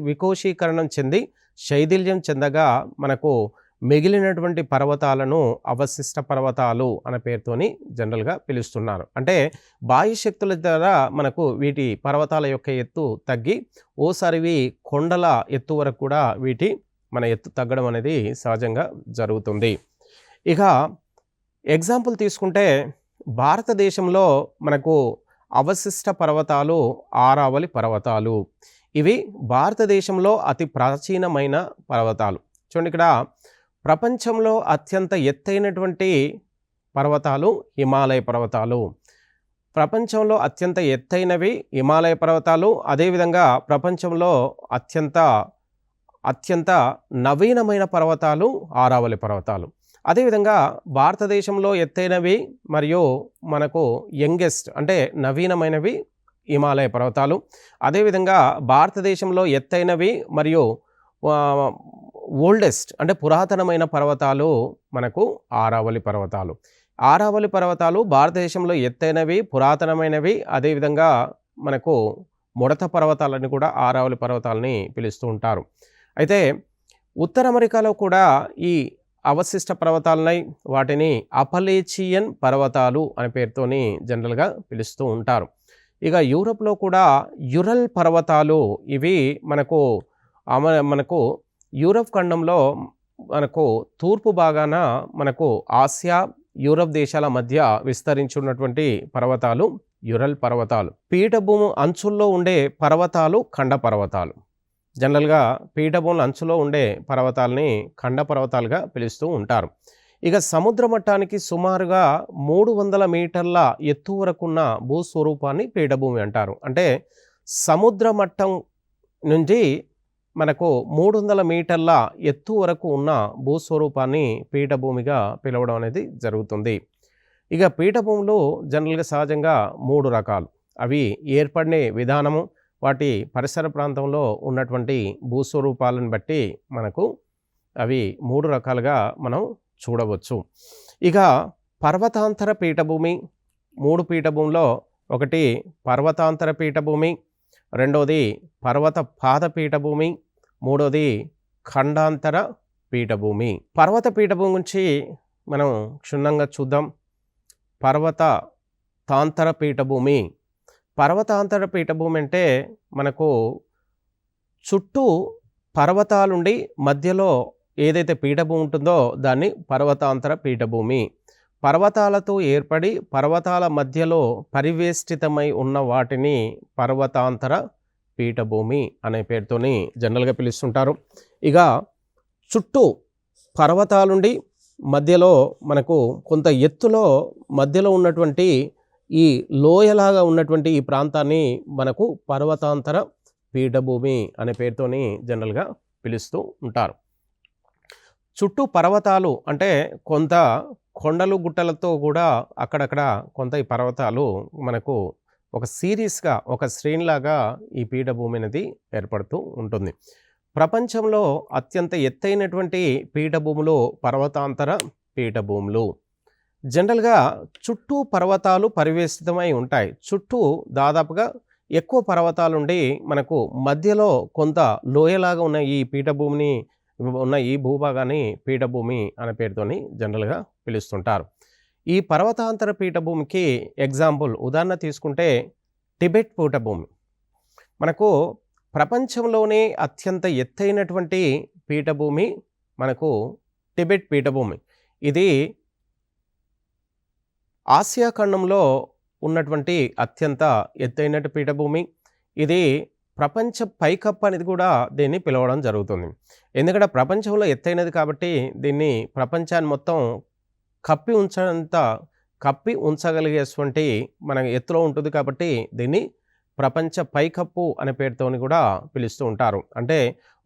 వికోశీకరణం చెంది శైథిల్యం చెందగా మనకు మిగిలినటువంటి పర్వతాలను అవశిష్ట పర్వతాలు అనే పేరుతోని జనరల్గా పిలుస్తున్నారు. అంటే బాహ్య శక్తుల ద్వారా మనకు వీటి పర్వతాల యొక్క ఎత్తు తగ్గి ఓసారివి కొండల ఎత్తు వరకు కూడా మన ఎత్తు తగ్గడం అనేది సహజంగా జరుగుతుంది. ఇక ఎగ్జాంపుల్ తీసుకుంటే భారతదేశంలో మనకు అవశిష్ట పర్వతాలు ఆరావళి పర్వతాలు. ఇవి భారతదేశంలో అతి ప్రాచీనమైన పర్వతాలు. చూడండి, ఇక్కడ ప్రపంచంలో అత్యంత ఎత్తైనటువంటి పర్వతాలు హిమాలయ పర్వతాలు. ప్రపంచంలో అత్యంత ఎత్తైనవి హిమాలయ పర్వతాలు. అదేవిధంగా ప్రపంచంలో అత్యంత నవీనమైన పర్వతాలు ఆరావళి పర్వతాలు. అదేవిధంగా భారతదేశంలో ఎత్తైనవి మరియు మనకు యంగెస్ట్ అంటే నవీనమైనవి హిమాలయ పర్వతాలు. అదేవిధంగా భారతదేశంలో ఎత్తైనవి మరియు ఓల్డెస్ట్ అంటే పురాతనమైన పర్వతాలు మనకు ఆరావళి పర్వతాలు. ఆరావళి పర్వతాలు భారతదేశంలో ఎత్తైనవి, పురాతనమైనవి. అదేవిధంగా మనకు ముడత పర్వతాలని కూడా ఆరావళి పర్వతాలని పిలుస్తూ ఉంటారు. అయితే ఉత్తర అమెరికాలో కూడా ఈ అవశిష్ట పర్వతాలని వాటిని అపలేచియన్ పర్వతాలు అనే పేరుతోని జనరల్గా పిలుస్తూ ఉంటారు. ఇక యూరోప్లో కూడా యురల్ పర్వతాలు. ఇవి మనకు యూరప్ ఖండంలో మనకు తూర్పు భాగాన మనకు ఆసియా, యూరప్ దేశాల మధ్య విస్తరించున్నటువంటి పర్వతాలు యురల్ పర్వతాలు. పీఠభూమి అంచుల్లో ఉండే పర్వతాలు ఖండ పర్వతాలు. జనరల్గా పీఠభూముల అంచులో ఉండే పర్వతాలని ఖండ పర్వతాలుగా పిలుస్తూ ఉంటారు. ఇక సముద్ర మట్టానికి సుమారుగా 300 మీటర్ల ఎత్తు వరకున్న భూస్వరూపాన్ని పీఠభూమి అంటారు. అంటే సముద్ర మట్టం నుంచి మనకు 300 మీటర్ల ఎత్తు వరకు ఉన్న భూస్వరూపాన్ని పీఠభూమిగా పిలవడం అనేది జరుగుతుంది. ఇక పీఠభూములు జనరల్గా సహజంగా 3 రకాలు. అవి ఏర్పడే విధానము, వాటి పరిసర ప్రాంతంలో ఉన్నటువంటి భూస్వరూపాలను బట్టి మనకు అవి 3 రకాలుగా మనం చూడవచ్చు. ఇక పర్వతాంతర పీఠభూమి 3 పీఠభూమిలో ఒకటి పర్వతాంతర పీఠభూమి, రెండవది పర్వత పాద పీఠభూమి, మూడవది ఖండాంతర పీఠభూమి. పర్వత పీఠభూమి గురించి మనం క్షుణ్ణంగా చూద్దాం. పర్వతాంతర పీఠభూమి. పర్వతాంతర పీఠభూమి అంటే మనకు చుట్టూ పర్వతాలుండి మధ్యలో ఏదైతే పీఠభూమి ఉంటుందో దాన్ని పర్వతాంతర పీఠభూమి. పర్వతాలతో ఏర్పడి పర్వతాల మధ్యలో పరివేష్టితమై ఉన్న వాటిని పర్వతాంతర పీఠభూమి అనే పేరుతోని జనరల్గా పిలుస్తుంటారు. ఇక చుట్టూ పర్వతాలుండి మధ్యలో మనకు కొంత ఎత్తులో మధ్యలో ఉన్నటువంటి ఈ లోయలాగా ఉన్నటువంటి ఈ ప్రాంతాన్ని మనకు పర్వతాంతర పీఠభూమి అనే పేరుతోని జనరల్గా పిలుస్తూ ఉంటారు. చుట్టూ పర్వతాలు అంటే కొంత కొండలు గుట్టలతో కూడా అక్కడక్కడ కొంత ఈ పర్వతాలు మనకు ఒక సిరీస్గా ఒక శ్రేణిలాగా ఈ పీఠభూమి అనేది ఏర్పడుతూ ఉంటుంది. ప్రపంచంలో అత్యంత ఎత్తైనటువంటి పీఠభూములు పర్వతాంతర పీఠభూములు. జనరల్గా చుట్టూ పర్వతాలు పరివేష్టితమై ఉంటాయి. చుట్టూ దాదాపుగా ఎక్కువ పర్వతాలుండి మనకు మధ్యలో కొంత లోయలాగా ఉన్న ఈ పీఠభూమిని ఉన్న ఈ భూభాగాన్ని పీఠభూమి అనే పేరుతోని జనరల్గా పిలుస్తుంటారు. ఈ పర్వతాంతర పీఠభూమికి ఎగ్జాంపుల్ ఉదాహరణ తీసుకుంటే టిబెట్ పీఠభూమి. మనకు ప్రపంచంలోనే అత్యంత ఎత్తైనటువంటి పీఠభూమి మనకు టిబెట్ పీఠభూమి. ఇది ఆసియా ఖండంలో ఉన్నటువంటి అత్యంత ఎత్తైన పీఠభూమి. ఇది ప్రపంచ పైకప్పు అనేది కూడా దీన్ని పిలవడం జరుగుతుంది. ఎందుకంటే ప్రపంచంలో ఎత్తైనది కాబట్టి దీన్ని ప్రపంచాన్ని మొత్తం కప్పి ఉంచడంత కప్పి ఉంచగలిగేటువంటి మన ఎత్తులో ఉంటుంది కాబట్టి దీన్ని ప్రపంచ పైకప్పు అనే పేరుతోని కూడా పిలుస్తూ ఉంటారు. అంటే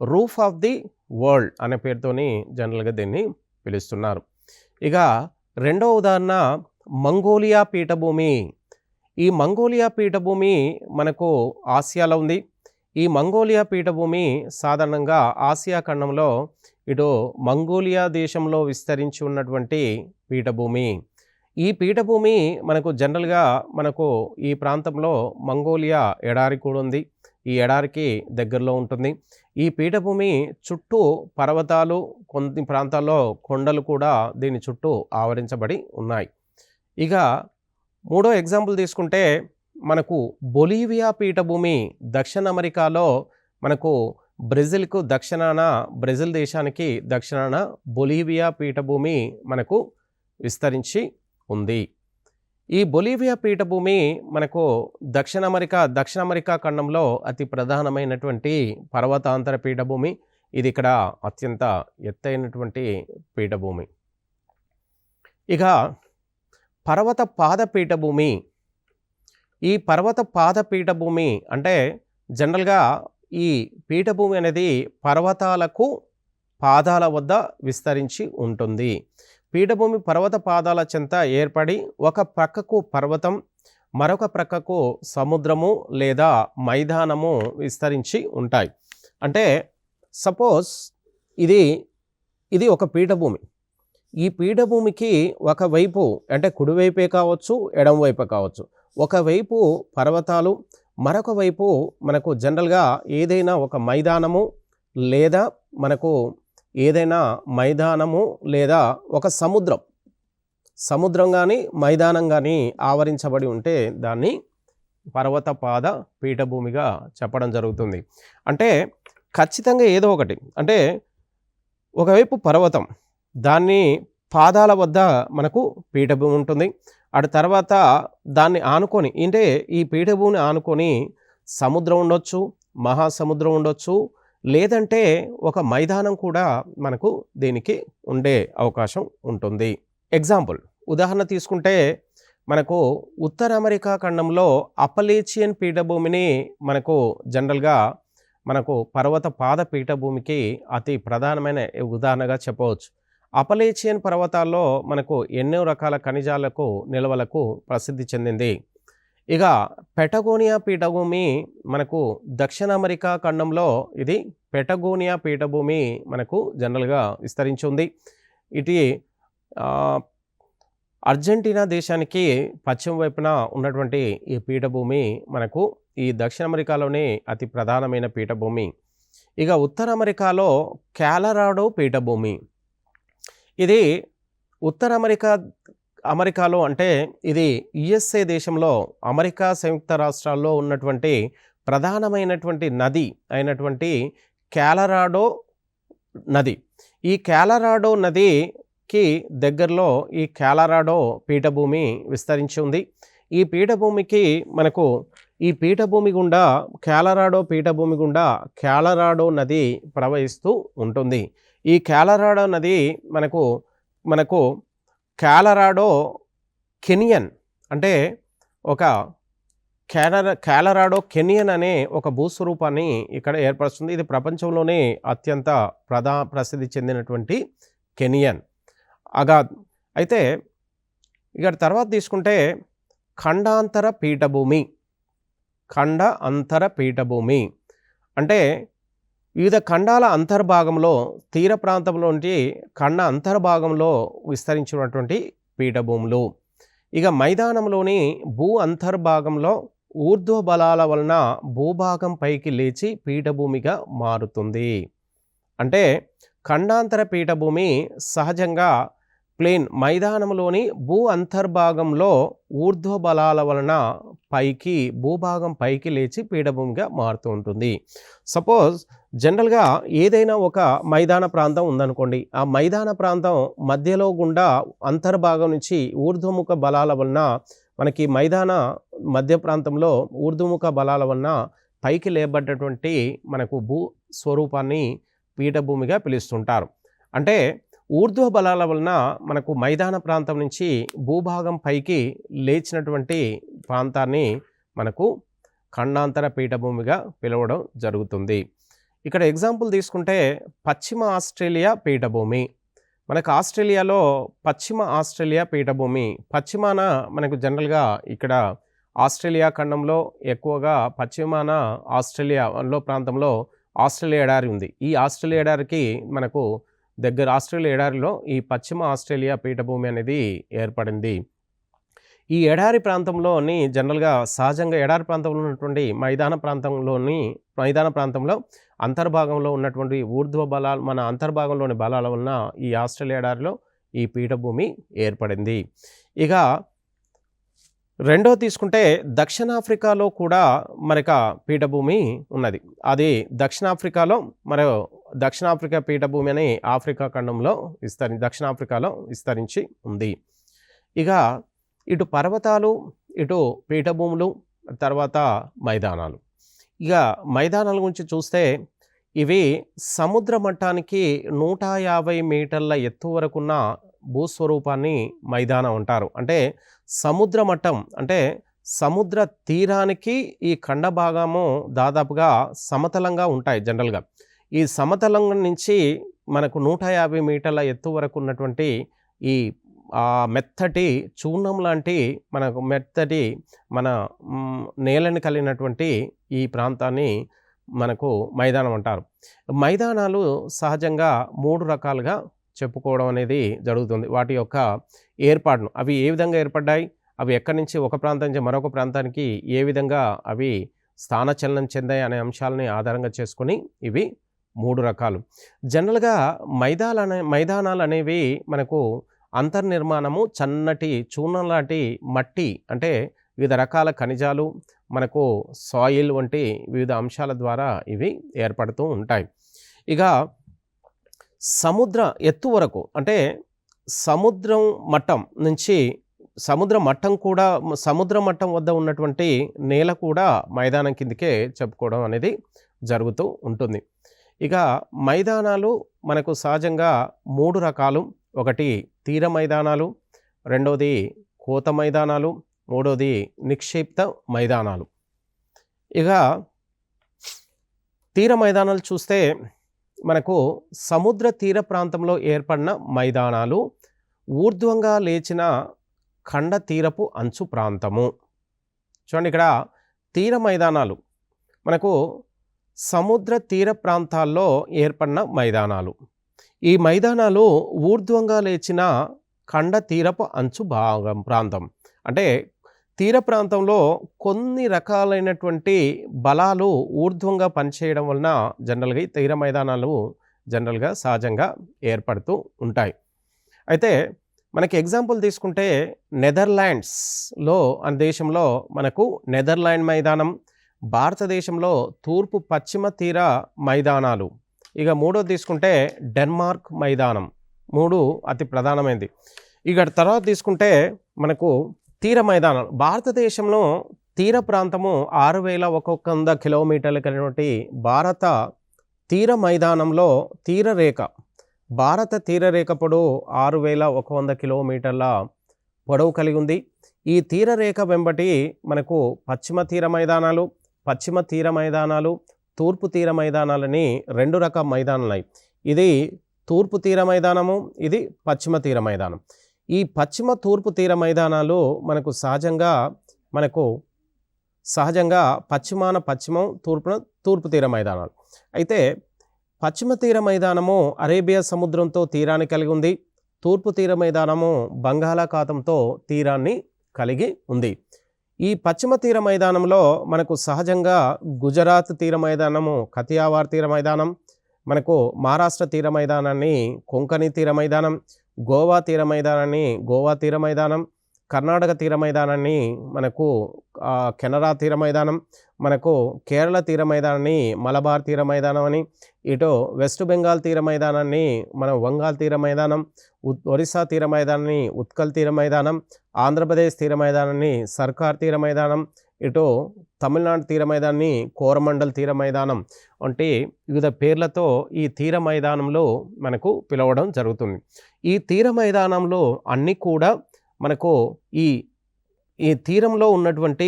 రూఫ్ ఆఫ్ ది వరల్డ్ అనే పేరుతోని జనరల్గా దీన్ని పిలుస్తున్నారు. ఇక రెండవ ఉదాహరణ మంగోలియా పీఠభూమి. ఈ మంగోలియా పీఠభూమి మనకు ఆసియాలో ఉంది. ఈ మంగోలియా పీఠభూమి సాధారణంగా ఆసియా ఖండంలో ఇటు మంగోలియా దేశంలో విస్తరించి ఉన్నటువంటి పీఠభూమి. ఈ పీఠభూమి మనకు జనరల్గా మనకు ఈ ప్రాంతంలో మంగోలియా ఎడారి కూడా ఉంది. ఈ ఎడారికి దగ్గరలో ఉంటుంది. ఈ పీఠభూమి చుట్టూ పర్వతాలు, కొన్ని ప్రాంతాల్లో కొండలు కూడా దీని చుట్టూ ఆవరించబడి ఉన్నాయి. ఇక మూడో ఎగ్జాంపుల్ తీసుకుంటే మనకు బొలీవియా పీఠభూమి దక్షిణ అమెరికాలో మనకు బ్రెజిల్కు దక్షిణాన, బ్రెజిల్ దేశానికి దక్షిణాన బొలీవియా పీఠభూమి మనకు విస్తరించి ఉంది. ఈ బొలీవియా పీఠభూమి మనకు దక్షిణ అమెరికా ఖండంలో అతి ప్రధానమైనటువంటి పర్వతాంతర పీఠభూమి. ఇది ఇక్కడ అత్యంత ఎత్తైనటువంటి పీఠభూమి. ఇక పర్వత పాద పీఠభూమి. ఈ పర్వత పాద పీఠభూమి అంటే జనరల్గా ఈ పీఠభూమి అనేది పర్వతాలకు పాదాల వద్ద విస్తరించి ఉంటుంది. పీఠభూమి పర్వత పాదాల చెంత ఏర్పడి ఒక ప్రక్కకు పర్వతం, మరొక ప్రక్కకు సముద్రము లేదా మైదానము విస్తరించి ఉంటాయి. అంటే సపోజ్ ఇది ఒక పీఠభూమి. ఈ పీఠభూమికి ఒకవైపు అంటే కుడివైపే కావచ్చు, ఎడమవైపు కావచ్చు, ఒకవైపు పర్వతాలు, మరొక వైపు మనకు జనరల్గా ఏదైనా ఒక మైదానము లేదా లేదా ఒక సముద్రం కానీ మైదానం కానీ ఆవరించబడి ఉంటే దాన్ని పర్వత పాద పీఠభూమిగా చెప్పడం జరుగుతుంది. అంటే ఖచ్చితంగా ఏదో ఒకటి, అంటే ఒకవైపు పర్వతం, దాన్ని పాదాల వద్ద మనకు పీఠభూమి ఉంటుంది. అటు తర్వాత దాన్ని ఆనుకొని, అంటే ఈ పీఠభూమిని ఆనుకొని సముద్రం ఉండొచ్చు, మహాసముద్రం ఉండొచ్చు, లేదంటే ఒక మైదానం కూడా మనకు దీనికి ఉండే అవకాశం ఉంటుంది. ఎగ్జాంపుల్ ఉదాహరణ తీసుకుంటే మనకు ఉత్తర అమెరికా ఖండంలో అపలేచియన్ పీఠభూమిని మనకు జనరల్గా మనకు పర్వత పాద పీఠభూమికి అతి ప్రధానమైన ఉదాహరణగా చెప్పవచ్చు. అపలేచియన్ పర్వతాల్లో మనకు ఎన్నో రకాల ఖనిజాలకు నిల్వలకు ప్రసిద్ధి చెందింది. ఇక పెటగోనియా పీఠభూమి మనకు దక్షిణ అమెరికా ఖండంలో ఇది పెటగోనియా పీఠభూమి మనకు జనరల్గా విస్తరించి ఉంది. ఇది అర్జెంటీనా దేశానికి పశ్చిమ వైపున ఉన్నటువంటి ఈ పీఠభూమి మనకు ఈ దక్షిణ అమెరికాలోనే అతి ప్రధానమైన పీఠభూమి. ఇక ఉత్తర అమెరికాలో కాలరాడో పీఠభూమి. ఇది ఉత్తర అమెరికాలో అంటే ఇది యుఎస్ఏ దేశంలో, అమెరికా సంయుక్త రాష్ట్రాల్లో ఉన్నటువంటి ప్రధానమైనటువంటి నది అయినటువంటి కాలరాడో నది. ఈ కాలరాడో నదికి దగ్గరలో ఈ కాలరాడో పీఠభూమి విస్తరించి ఉంది. ఈ పీఠభూమికి మనకు ఈ పీఠభూమి గుండా కాలరాడో పీఠభూమి గుండా కాలరాడో నది ప్రవహిస్తూ ఉంటుంది. ఈ కాలరాడో నది మనకు కాలరాడో కెనియన్ అంటే ఒక కాలరాడో కెనియన్ అనే ఒక భూస్వరూపాన్ని ఇక్కడ ఏర్పరుస్తుంది. ఇది ప్రపంచంలోనే అత్యంత ప్రసిద్ధి చెందినటువంటి కెనియన్ అగాధ్. అయితే ఇక తర్వాత తీసుకుంటే ఖండాంతర పీఠభూమి అంటే వివిధ ఖండాల అంతర్భాగంలో, తీర ప్రాంతంలోని ఖండ అంతర్భాగంలో విస్తరించినటువంటి పీఠభూములు. ఇక మైదానంలోని భూ అంతర్భాగంలో ఊర్ధ్వ బలాల వలన భూభాగం పైకి లేచి పీఠభూమిగా మారుతుంది. అంటే ఖండాంతర పీఠభూమి సహజంగా ప్లేన్ మైదానంలోని భూ అంతర్భాగంలో ఊర్ధ్వ బలాల వలన భూభాగం పైకి లేచి పీఠభూమిగా మారుతూ ఉంటుంది. సపోజ్ జనరల్గా ఏదైనా ఒక మైదాన ప్రాంతం ఉందనుకోండి, ఆ మైదాన ప్రాంతం మధ్యలో గుండా అంతర్భాగం నుంచి ఊర్ధ్వముఖ బలాల వలన మనకి మైదాన మధ్య ప్రాంతంలో ఊర్ధ్వముఖ బలాల వలన పైకి లేబడ్డటువంటి మనకు భూ స్వరూపాన్ని పీఠభూమిగా పిలుస్తుంటారు. అంటే ఊర్ధ్వ బలాల వలన మనకు మైదాన ప్రాంతం నుంచి భూభాగం పైకి లేచినటువంటి ప్రాంతాన్ని మనకు ఖండాంతర పీఠభూమిగా పిలవడం జరుగుతుంది. ఇక్కడ ఎగ్జాంపుల్ తీసుకుంటే పశ్చిమ ఆస్ట్రేలియా పీఠభూమి. మనకు ఆస్ట్రేలియాలో పశ్చిమ ఆస్ట్రేలియా పీఠభూమి, పశ్చిమాన మనకు జనరల్గా ఇక్కడ ఆస్ట్రేలియా ఖండంలో ఎక్కువగా పశ్చిమాన ఆస్ట్రేలియాలో ప్రాంతంలో ఆస్ట్రేలియా ఎడారి ఉంది. ఈ ఆస్ట్రేలియా ఎడారికి మనకు దగ్గర ఆస్ట్రేలియా ఎడారిలో ఈ పశ్చిమ ఆస్ట్రేలియా పీఠభూమి అనేది ఏర్పడింది. ఈ ఎడారి ప్రాంతంలోని జనరల్గా సహజంగా ఎడారి ప్రాంతంలో ఉన్నటువంటి మైదాన ప్రాంతంలో అంతర్భాగంలో ఉన్నటువంటి ఊర్ధ్వ బలాలు, మన అంతర్భాగంలోని బలాల వలన ఈ ఆస్ట్రేలియా ఎడారిలో ఈ పీఠభూమి ఏర్పడింది. ఇక రెండో తీసుకుంటే దక్షిణాఫ్రికాలో కూడా మరొక పీఠభూమి ఉన్నది. అది దక్షిణాఫ్రికాలో దక్షిణాఫ్రికా పీఠభూమి అని ఆఫ్రికా ఖండంలో దక్షిణాఫ్రికాలో విస్తరించి ఉంది. ఇక ఇటు పర్వతాలు, ఇటు పీఠభూములు, తర్వాత మైదానాలు. ఇక మైదానాల గురించి చూస్తే ఇవి సముద్ర మట్టానికి 150 మీటర్ల ఎత్తు వరకున్న భూస్వరూపాన్ని మైదానం అంటారు. అంటే సముద్ర మట్టం అంటే సముద్ర తీరానికి ఈ ఖండ భాగము దాదాపుగా సమతలంగా ఉంటాయి. జనరల్గా ఈ సమతలం నుంచి మనకు 150 మీటర్ల ఎత్తు వరకు ఉన్నటువంటి ఈ మెత్తటి చూర్ణం లాంటి మెత్తటి నేలని కలిగినటువంటి ఈ ప్రాంతాన్ని మనకు మైదానం అంటారు. మైదానాలు సహజంగా 3 రకాలుగా చెప్పుకోవడం అనేది జరుగుతుంది. వాటి యొక్క ఏర్పాటును, అవి ఏ విధంగా ఏర్పడ్డాయి, అవి ఎక్కడి నుంచి ఒక ప్రాంతం నుంచి మరొక ప్రాంతానికి ఏ విధంగా అవి స్థానచలనం చెందాయి అనే అంశాలని ఆధారంగా చేసుకొని ఇవి 3 రకాలు. జనరల్గా మైదానాలు అనేవి మనకు అంతర్నిర్మాణము చన్నటి చూర్ణం లాంటి మట్టి, అంటే వివిధ రకాల ఖనిజాలు, మనకు సాయిల్ వంటి వివిధ అంశాల ద్వారా ఇవి ఏర్పడుతూ ఉంటాయి. ఇక సముద్ర ఎత్తు వరకు, అంటే సముద్రం మట్టం నుంచి సముద్ర మట్టం వద్ద ఉన్నటువంటి నేల కూడా మైదానం కిందకే చెప్పుకోవడం అనేది జరుగుతూ ఉంటుంది. ఇక మైదానాలు మనకు సహజంగా 3 రకాలు. ఒకటి తీర మైదానాలు, రెండవది కోత మైదానాలు, మూడవది నిక్షిప్త మైదానాలు. ఇక తీర మైదానాలు చూస్తే మనకు సముద్ర తీర ప్రాంతంలో ఏర్పడిన మైదానాలు ఊర్ధ్వంగా లేచిన ఖండ తీరపు అంచు ప్రాంతము. చూడండి, ఇక్కడ తీర మైదానాలు మనకు సముద్ర తీర ప్రాంతాల్లో ఏర్పడిన మైదానాలు. ఈ మైదానాలు ఊర్ధ్వంగా లేచిన ఖండ తీరపు అంచు ప్రాంతం. అంటే తీర ప్రాంతంలో కొన్ని రకాలైనటువంటి బలాలు ఊర్ధ్వంగా పనిచేయడం వలన జనరల్గా ఈ తీర మైదానాలు జనరల్గా సహజంగా ఏర్పడుతూ ఉంటాయి. అయితే మనకి ఎగ్జాంపుల్ తీసుకుంటే నెదర్లాండ్స్లో అనే దేశంలో మనకు నెదర్లాండ్ మైదానం, భారతదేశంలో తూర్పు పశ్చిమ తీర మైదానాలు. ఇక మూడోది తీసుకుంటే డెన్మార్క్ మైదానం, 3 అతి ప్రధానమైనది. ఇక తర్వాత తీసుకుంటే మనకు తీర మైదానాలు. భారతదేశంలో తీర ప్రాంతము 6100 కిలోమీటర్ల కలిగినటువంటి భారత తీర మైదానంలో భారత తీరరేఖ పొడవు 6100 కిలోమీటర్ల పొడవు కలిగి ఉంది. ఈ తీరరేఖ వెంబటి మనకు పశ్చిమ తీర మైదానాలు, తూర్పు తీర మైదానాలని 2 రకాల మైదానాలు ఉన్నాయి. ఇది తూర్పు తీర మైదానము, ఇది పశ్చిమ తీర మైదానం. ఈ తూర్పు తీర మైదానాలు మనకు సహజంగా పశ్చిమం, తూర్పు తీర మైదానాలు. అయితే పశ్చిమ తీర మైదానము అరేబియా సముద్రంతో తీరాన్ని కలిగి ఉంది. తూర్పు తీర మైదానము బంగాళాఖాతంతో తీరాన్ని కలిగి ఉంది. ఈ పశ్చిమ తీర మైదానంలో మనకు సహజంగా గుజరాత్ తీర మైదానము కతియావార్ తీర మైదానం, మనకు మహారాష్ట్ర తీర మైదానాన్ని కొంకణి తీర మైదానం, గోవా తీర మైదానాన్ని గోవా తీర మైదానం, కర్ణాటక తీర మైదానాన్ని మనకు కెనరా తీర మైదానం, మనకు కేరళ తీర మైదానాన్ని మలబార్ తీర మైదానం అని, ఇటు వెస్ట్ బెంగాల్ తీర మైదానాన్ని మనం వంగాల్ తీర మైదానం, ఒరిస్సా తీర మైదానాన్ని ఉత్కల్ తీర మైదానం, ఆంధ్రప్రదేశ్ తీర మైదానాన్ని సర్కార్ తీర మైదానం, ఇటు తమిళనాడు తీర మైదానాన్ని కోరమండల్ తీర మైదానం వంటి వివిధ పేర్లతో ఈ తీర మైదానంలో మనకు పిలవడం జరుగుతుంది. ఈ తీర మైదానంలో అన్నీ కూడా మనకు ఈ ఈ తీరంలో ఉన్నటువంటి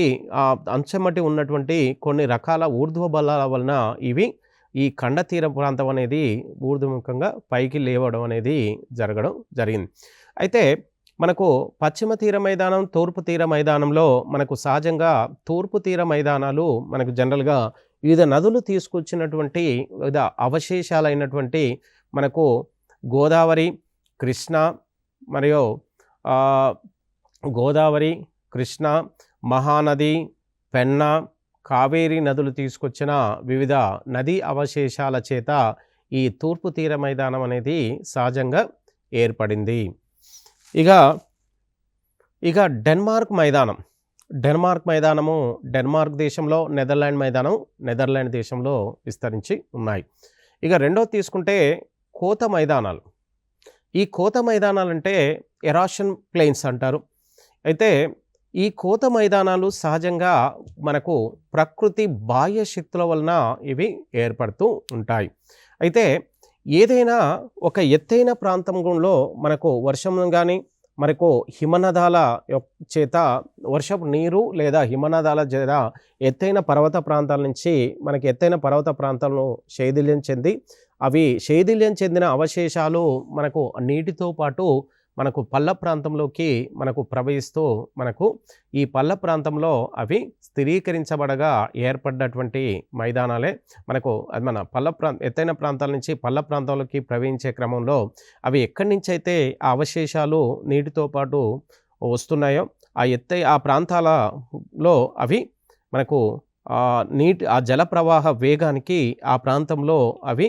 అంచెమ్మటి ఉన్నటువంటి కొన్ని రకాల ఊర్ధ్వ బలాల వలన ఇవి ఈ ఖండ తీర ప్రాంతం అనేది ఊర్ధ్వముఖంగా పైకి లేవడం అనేది జరగడం జరిగింది. అయితే మనకు పశ్చిమ తీర మైదానం, తూర్పు తీర మైదానంలో మనకు సహజంగా తూర్పు తీర మైదానాలు మనకు జనరల్గా వివిధ నదులు తీసుకొచ్చినటువంటి వివిధ అవశేషాలైనటువంటి మనకు గోదావరి, కృష్ణ మరియు గోదావరి, కృష్ణ, మహానది, పెన్నా, కావేరీ నదులు తీసుకొచ్చిన వివిధ నదీ అవశేషాల చేత ఈ తూర్పు తీర మైదానం అనేది సహజంగా ఏర్పడింది. ఇక డెన్మార్క్ మైదానం. డెన్మార్క్ మైదానము డెన్మార్క్ దేశంలో, నెదర్లాండ్ మైదానం నెదర్లాండ్ దేశంలో విస్తరించి ఉన్నాయి. ఇక రెండోది తీసుకుంటే కోత మైదానాలు. ఈ కోత మైదానాలంటే ఎరాషన్ ప్లెయిన్స్ అంటారు. అయితే ఈ కోత మైదానాలు సహజంగా మనకు ప్రకృతి బాహ్య శక్తుల వలన ఇవి ఏర్పడుతూ ఉంటాయి. అయితే ఏదైనా ఒక ఎత్తైన ప్రాంతంలో మనకు వర్షం కానీ మనకు హిమనదాల చేత వర్షపు నీరు లేదా హిమనదాల చేత ఎత్తైన పర్వత ప్రాంతాల నుంచి మనకి ఎత్తైన పర్వత ప్రాంతాలను శైథిల్యం చెంది అవి శైథిల్యం చెందిన అవశేషాలు మనకు నీటితో పాటు మనకు పల్ల ప్రాంతంలోకి మనకు ప్రవహిస్తూ మనకు ఈ పల్ల ప్రాంతంలో అవి స్థిరీకరించబడగా ఏర్పడినటువంటి మైదానాలే మనకు అది మన ఎత్తైన ప్రాంతాల నుంచి పల్ల ప్రాంతంలోకి ప్రవహించే క్రమంలో అవి ఎక్కడి నుంచి అయితే ఆ అవశేషాలు నీటితో పాటు వస్తున్నాయో ఆ ప్రాంతాలలో అవి మనకు ఆ జల ప్రవాహ వేగానికి ఆ ప్రాంతంలో అవి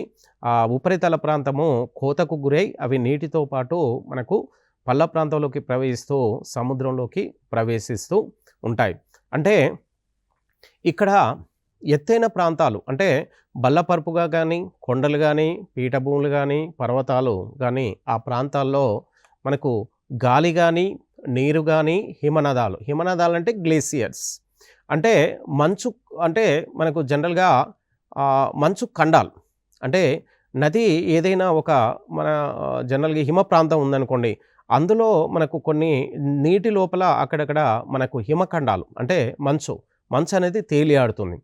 ఉపరితల ప్రాంతము కోతకు గురై అవి నీటితో పాటు మనకు పల్ల ప్రాంతంలోకి ప్రవహిస్తూ సముద్రంలోకి ప్రవేశిస్తూ ఉంటాయి. అంటే ఇక్కడ ఎత్తైన ప్రాంతాలు అంటే బల్లపరుపుగా కానీ, కొండలు కానీ, పీఠభూములు కానీ, పర్వతాలు కానీ ఆ ప్రాంతాల్లో మనకు గాలి కానీ, నీరు కానీ, హిమనదాలు అంటే గ్లేసియర్స్ అంటే మంచు, అంటే మనకు జనరల్గా మంచు ఖండాలు. అంటే నది ఏదైనా ఒక మన జనరల్గా హిమ ప్రాంతం ఉందనుకోండి, అందులో మనకు కొన్ని నీటి లోపల అక్కడక్కడ మనకు హిమఖండాలు అంటే మంచు అనేది తేలియాడుతుంది.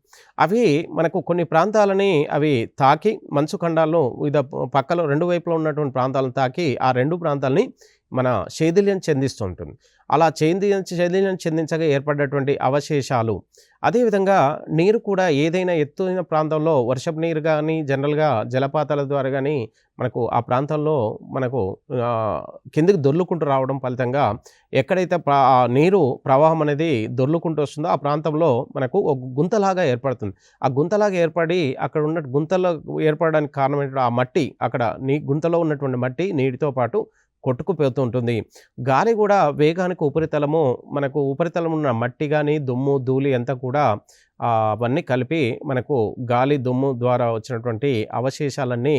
అవి మనకు కొన్ని ప్రాంతాలని అవి తాకి మంచు ఖండాలను వివిధ పక్కలో రెండు వైపులో ఉన్నటువంటి ప్రాంతాలను తాకి ఆ రెండు ప్రాంతాలని మన శైథిల్యం చెందిస్తుంటుంది. అలా శైథిల్యం చెందించగా ఏర్పడ్డటువంటి అవశేషాలు. అదేవిధంగా నీరు కూడా ఏదైనా ఎత్తైన ప్రాంతంలో వర్షపు నీరు కానీ జనరల్గా జలపాతాల ద్వారా కానీ మనకు ఆ ప్రాంతంలో మనకు కిందికి దొర్లుకుంటూ రావడం ఫలితంగా ఎక్కడైతే నీరు ప్రవాహం అనేది దొర్లుకుంటూ వస్తుందో ఆ ప్రాంతంలో మనకు ఒక గుంతలాగా ఏర్పడుతుంది. ఆ గుంతలాగా ఏర్పడి అక్కడ ఉన్న గుంతలో ఏర్పడడానికి కారణమైన ఆ మట్టి అక్కడ గుంతలో ఉన్నటువంటి మట్టి నీటితో పాటు కొట్టుకుపోతూ ఉంటుంది. గాలి కూడా వేగానికి మనకు ఉపరితలం ఉన్న మట్టి కానీ దుమ్ము ధూళి అంతా కూడా అవన్నీ కలిపి మనకు గాలి దుమ్ము ద్వారా వచ్చినటువంటి అవశేషాలన్నీ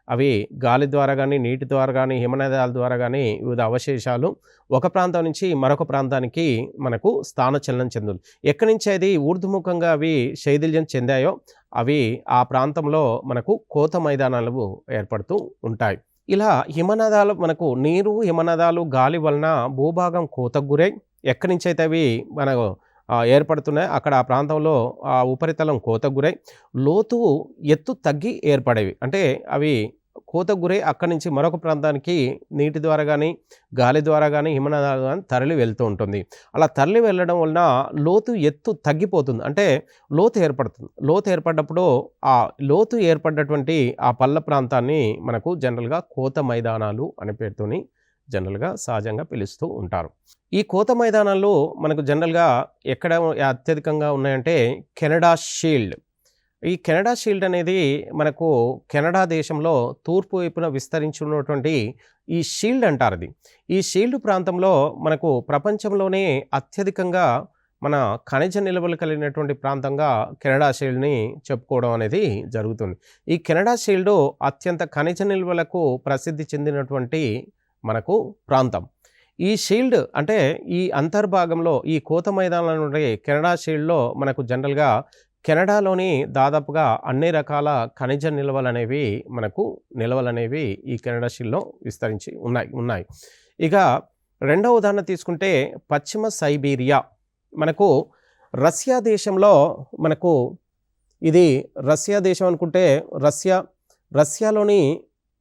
అవి గాలి ద్వారా కానీ నీటి ద్వారా కానీ హిమనదాల ద్వారా కానీ వివిధ అవశేషాలు ఒక ప్రాంతం నుంచి మరొక ప్రాంతానికి మనకు స్థానచలనం చెందుతుంది. ఎక్కడి నుంచి అది ఊర్ధ్వముఖంగా అవి శైథిల్యం చెందాయో అవి ఆ ప్రాంతంలో మనకు కోత మైదానాలు ఏర్పడుతూ ఉంటాయి. ఇలా హిమనదాలు మనకు నీరు, హిమనదాలు, గాలి వలన భూభాగం కోతకు గురై ఎక్కడి నుంచి అయితే అవి మనకు ఏర్పడుతున్నాయి అక్కడ ఆ ప్రాంతంలో ఆ ఉపరితలం కోతకు గురై లోతు ఎత్తు తగ్గి ఏర్పడేవి. అంటే అవి కోతకు గురై అక్కడి నుంచి మరొక ప్రాంతానికి నీటి ద్వారా కానీ గాలి ద్వారా కానీ హిమనదాలు కానీ తరలి వెళ్తూ ఉంటుంది. అలా తరలి వెళ్ళడం వలన లోతు ఎత్తు తగ్గిపోతుంది. అంటే లోతు ఏర్పడుతుంది. లోతు ఏర్పడ్డప్పుడు ఆ లోతు ఏర్పడ్డటువంటి ఆ పల్ల ప్రాంతాన్ని మనకు జనరల్గా కోత మైదానాలు అనే పేరుతోని జనరల్గా సహజంగా పిలుస్తూ ఉంటారు. ఈ కోత మైదానాలు మనకు జనరల్గా ఎక్కడ అత్యధికంగా ఉన్నాయంటే కెనడా షీల్డ్. ఈ కెనడా షీల్డ్ అనేది మనకు కెనడా దేశంలో తూర్పు వైపున విస్తరించున్నటువంటి ఈ షీల్డ్ అంటారు. అది ఈ షీల్డ్ ప్రాంతంలో మనకు ప్రపంచంలోనే అత్యధికంగా మన ఖనిజ నిల్వలు కలిగినటువంటి ప్రాంతంగా కెనడా షీల్డ్ని చెప్పుకోవడం అనేది జరుగుతుంది. ఈ కెనడా షీల్డ్ అత్యంత ఖనిజ నిల్వలకు ప్రసిద్ధి చెందినటువంటి మనకు ప్రాంతం. ఈ షీల్డ్ అంటే ఈ అంతర్భాగంలో ఈ కోత మైదానంలో ఉండే కెనడా షీల్డ్లో మనకు జనరల్గా కెనడాలోని దాదాపుగా అన్ని రకాల ఖనిజ నిల్వలనేవి ఈ కెనడా షీల్డ్లో విస్తరించి ఉన్నాయి. ఇక రెండవ ఉదాహరణ తీసుకుంటే పశ్చిమ సైబీరియా. మనకు రష్యా దేశంలో మనకు ఇది రష్యా దేశం అనుకుంటే రష్యాలోని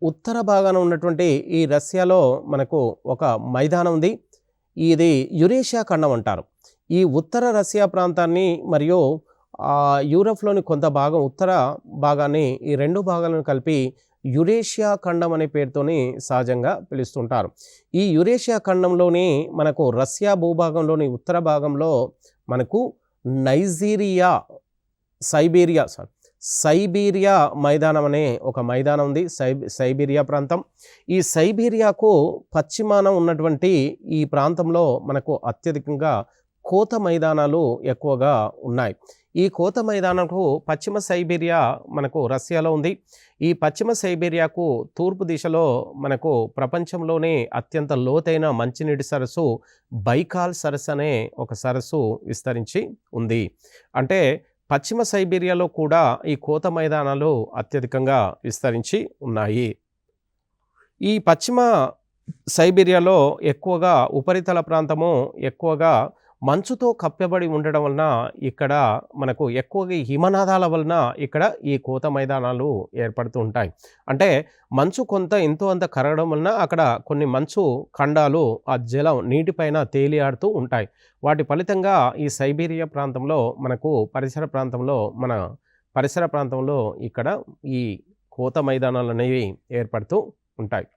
ఉత్తర భాగాన ఉన్నటువంటి ఈ రష్యాలో మనకు ఒక మైదానం ఉంది. ఇది యురేషియా ఖండం అంటారు. ఈ ఉత్తర రష్యా ప్రాంతాన్ని మరియు యూరప్లోని కొంత భాగం ఉత్తర భాగాన్ని ఈ రెండు భాగాలను కలిపి యురేషియా ఖండం అనే పేరుతోని సహజంగా పిలుస్తుంటారు. ఈ యురేషియా ఖండంలోని మనకు రష్యా భూభాగంలోని ఉత్తర భాగంలో మనకు సైబీరియా మైదానం అనే ఒక మైదానం ఉంది. సైబీరియా ప్రాంతం. ఈ సైబీరియాకు పశ్చిమాన ఉన్నటువంటి ఈ ప్రాంతంలో మనకు అత్యధికంగా కోత మైదానాలు ఎక్కువగా ఉన్నాయి. ఈ కోత మైదానంకు పశ్చిమ సైబీరియా మనకు రష్యాలో ఉంది. ఈ పశ్చిమ సైబీరియాకు తూర్పు దిశలో మనకు ప్రపంచంలోనే అత్యంత లోతైన మంచినీటి సరస్సు బైకాల్ సరస్సు అనే ఒక సరస్సు విస్తరించి ఉంది. అంటే పశ్చిమ సైబీరియాలో కూడా ఈ కోత మైదానాలు అత్యధికంగా విస్తరించి ఉన్నాయి. ఈ పశ్చిమ సైబీరియాలో ఎక్కువగా ఉపరితల ప్రాంతము ఎక్కువగా మంచుతో కప్పబడి ఉండడం వలన ఇక్కడ మనకు ఎక్కువగా హిమనాదాల వలన ఇక్కడ ఈ కోత మైదానాలు ఏర్పడుతూ ఉంటాయి. అంటే మంచు ఎంతో అంత కరగడం వలన అక్కడ కొన్ని మంచు ఖండాలు ఆ జలం నీటిపైన తేలియాడుతూ ఉంటాయి. వాటి ఫలితంగా ఈ సైబీరియా ప్రాంతంలో మనకు పరిసర ప్రాంతంలో ఇక్కడ ఈ కోత మైదానాలు అనేవి ఏర్పడుతూ ఉంటాయి.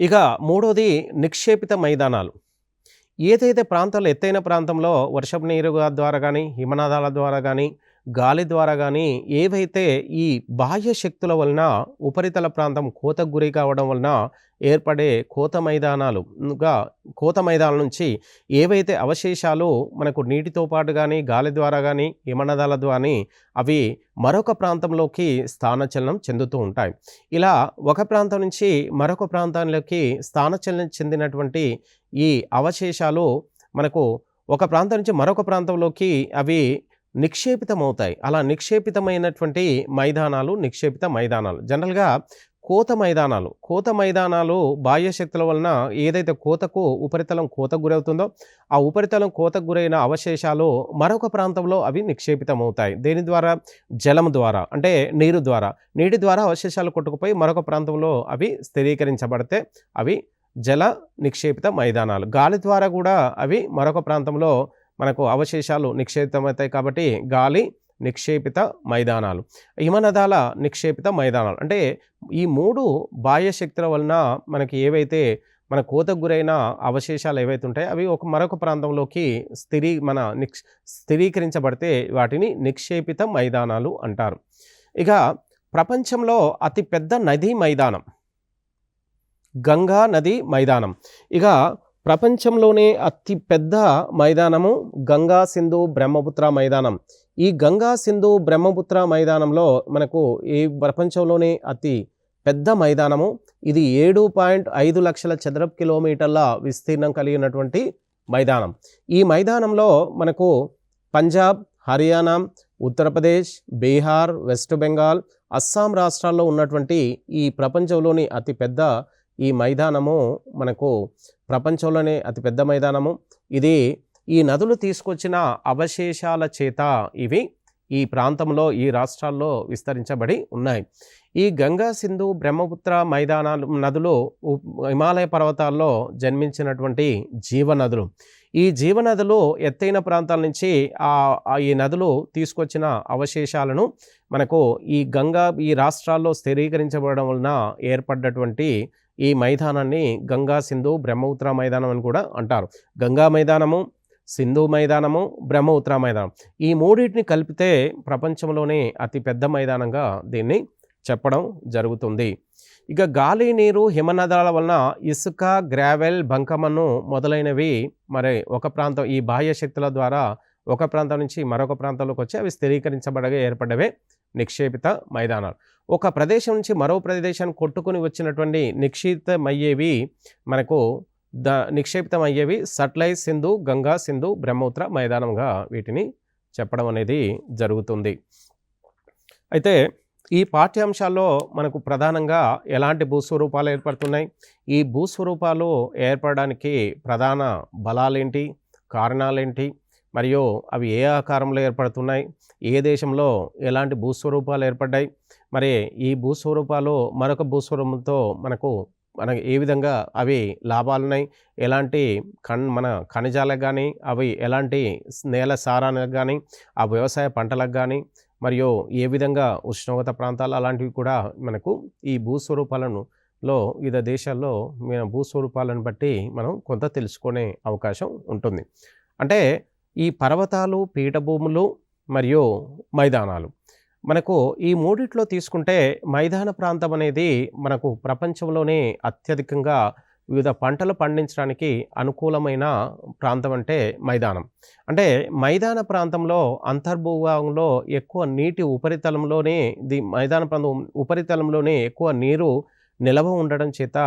ఇక మూడోది నిక్షేపిత మైదానాలు. ఏదైతే ప్రాంతాలు ఎత్తైన ప్రాంతంలో వర్షపు నీరు ద్వారా కానీ హిమనాదాల ద్వారా కానీ గాలి ద్వారా కానీ ఏవైతే ఈ బాహ్య శక్తుల వలన ఉపరితల ప్రాంతం కోతకు గురి కావడం వలన ఏర్పడే కోత మైదానాల నుంచి ఏవైతే అవశేషాలు మనకు నీటితో పాటు కానీ గాలి ద్వారా కానీ హిమనాదాల ద్వారా అవి మరొక ప్రాంతంలోకి స్థానచలనం చెందుతూ ఉంటాయి. ఇలా ఒక ప్రాంతం నుంచి మరొక ప్రాంతంలోకి స్థానచలనం చెందినటువంటి ఈ అవశేషాలు మనకు ఒక ప్రాంతం నుంచి మరొక ప్రాంతంలోకి అవి నిక్షేపితమవుతాయి. అలా నిక్షేపితమైనటువంటి నిక్షేపిత మైదానాలు జనరల్గా కోత మైదానాలు బాహ్య శక్తుల వలన ఏదైతే ఉపరితలం కోతకు గురవుతుందో ఆ ఉపరితలం కోతకు గురైన అవశేషాలు మరొక ప్రాంతంలో అవి నిక్షేపితమవుతాయి. దేని ద్వారా? జలం ద్వారా, అంటే నీటి ద్వారా అవశేషాలు కొట్టుకుపోయి మరొక ప్రాంతంలో అవి స్థిరీకరించబడితే అవి జల నిక్షేపిత మైదానాలు. గాలి ద్వారా కూడా అవి మరొక ప్రాంతంలో మనకు అవశేషాలు నిక్షేపితమవుతాయి కాబట్టి గాలి నిక్షేపిత మైదానాలు. హిమనదాల నిక్షేపిత మైదానాలు అంటే ఈ మూడు బాహ్య శక్తుల వలన మనకి ఏవైతే మన కోతకు గురైన అవశేషాలు ఏవైతే ఉంటాయో అవి మరొక ప్రాంతంలోకి స్థిరీకరించబడితే వాటిని నిక్షేపిత మైదానాలు అంటారు. ఇక ప్రపంచంలో అతిపెద్ద నదీ మైదానం గంగా నది మైదానం. ఇక ప్రపంచంలోనే అతి పెద్ద మైదానము గంగా సింధు బ్రహ్మపుత్ర మైదానం. ఈ గంగా సింధు బ్రహ్మపుత్ర మైదానంలో మనకు ఈ ప్రపంచంలోనే అతి పెద్ద మైదానము. ఇది 7.5 లక్షల చదరపు కిలోమీటర్ల విస్తీర్ణం కలిగినటువంటి మైదానం. ఈ మైదానంలో మనకు పంజాబ్, హర్యానా, ఉత్తరప్రదేశ్, బీహార్, వెస్ట్ బెంగాల్, అస్సాం రాష్ట్రాల్లో ఉన్నటువంటి ఈ ప్రపంచంలోని అతిపెద్ద ఈ మైదానము మనకు ప్రపంచంలోనే అతిపెద్ద మైదానము. ఇది ఈ నదులు తీసుకొచ్చిన అవశేషాల చేత ఇవి ఈ ప్రాంతంలో ఈ రాష్ట్రాల్లో విస్తరించబడి ఉన్నాయి. ఈ గంగా సింధు బ్రహ్మపుత్ర నదులు హిమాలయ పర్వతాల్లో జన్మించినటువంటి జీవనదులు. ఈ జీవనదులు ఎత్తైన ప్రాంతాల నుంచి ఈ నదులు తీసుకొచ్చిన అవశేషాలను మనకు ఈ రాష్ట్రాల్లో స్థిరీకరించబడడం వలన ఏర్పడ్డటువంటి ఈ మైదానాన్ని గంగా సింధు బ్రహ్మపుత్ర మైదానం అని కూడా అంటారు. గంగా మైదానము, సింధు మైదానము, బ్రహ్మపుత్ర మైదానం ఈ మూడింటిని కలిపితే ప్రపంచంలోనే అతిపెద్ద మైదానంగా దీన్ని చెప్పడం జరుగుతుంది. ఇక గాలి, నీరు, హిమనదాల వలన ఇసుక, గ్రావెల్, బంకమన్ను మొదలైనవి ఒక ప్రాంతం ఈ బాహ్య శక్తుల ద్వారా ఒక ప్రాంతం నుంచి మరొక ప్రాంతంలోకి వచ్చి అవి స్థిరీకరించబడగా ఏర్పడవే నిక్షేపిత మైదానాలు. ఒక ప్రదేశం నుంచి మరో ప్రదేశానికి కొట్టుకుని వచ్చినటువంటి నిక్షిప్తమయ్యేవి మనకు నిక్షేపితం అయ్యేవి సట్లెజ్, సింధు, గంగా, సింధు, బ్రహ్మపుత్ర మైదానంగా వీటిని చెప్పడం అనేది జరుగుతుంది. అయితే ఈ పాఠ్యాంశాల్లో మనకు ప్రధానంగా ఎలాంటి భూస్వరూపాలు ఏర్పడుతున్నాయి, ఈ భూస్వరూపాలు ఏర్పడడానికి ప్రధాన బలాలేంటి, కారణాలేంటి, మరియు అవి ఏ ఆకారంలో ఏర్పడుతున్నాయి, ఏ దేశంలో ఎలాంటి భూస్వరూపాలు ఏర్పడ్డాయి, మరి ఈ భూస్వరూపాలు మరొక భూస్వరూపంతో మనకు ఏ విధంగా అవి లాభాలున్నాయి, ఎలాంటి మన ఖనిజాలకు కానీ, అవి ఎలాంటి నేల సారానికి కానీ, ఆ వ్యవసాయ పంటలకు కానీ, మరియు ఏ విధంగా ఉష్ణోగ్రత ప్రాంతాలు అలాంటివి కూడా మనకు ఈ భూస్వరూపాలను వివిధ దేశాల్లో భూస్వరూపాలను బట్టి మనం కొంత తెలుసుకునే అవకాశం ఉంటుంది. అంటే ఈ పర్వతాలు, పీఠభూములు మరియు మైదానాలు మనకు ఈ మూడిట్లో తీసుకుంటే మైదాన ప్రాంతం అనేది మనకు ప్రపంచంలోనే అత్యధికంగా వివిధ పంటలు పండించడానికి అనుకూలమైన ప్రాంతం అంటే మైదానం. అంటే మైదాన ప్రాంతంలో అంతర్భూభాగంలో ఎక్కువ నీటి ఉపరితలంలోనే మైదాన ప్రాంతం ఉపరితలంలోనే ఎక్కువ నీరు నిలవ ఉండడం చేత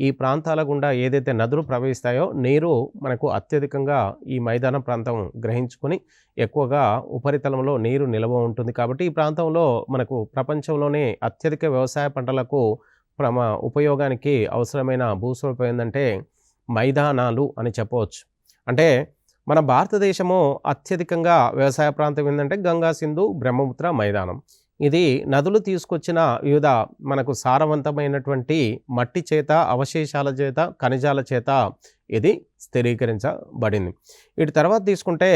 ఈ ప్రాంతాల గుండా ఏదైతే నదులు ప్రవహిస్తాయో నీరు మనకు అత్యధికంగా ఈ మైదాన ప్రాంతం గ్రహించుకొని ఎక్కువగా ఉపరితలంలో నీరు నిలవ ఉంటుంది. కాబట్టి ఈ ప్రాంతంలో మనకు ప్రపంచంలోనే అత్యధిక వ్యవసాయ పంటలకు ఉపయోగానికి అవసరమైన భూస్వరూపం ఏంటంటే మైదానాలు అని చెప్పవచ్చు. అంటే మన భారతదేశము అత్యధికంగా వ్యవసాయ ప్రాంతం ఏంటంటే గంగా, సింధు, బ్రహ్మపుత్ర మైదానం. ఇది నదులు తీసుకొచ్చిన వివిధ మనకు సారవంతమైనటువంటి మట్టి చేత, అవశేషాల చేత, ఖనిజాల చేత ఇది స్థిరీకరించబడింది. వీటి తర్వాత తీసుకుంటే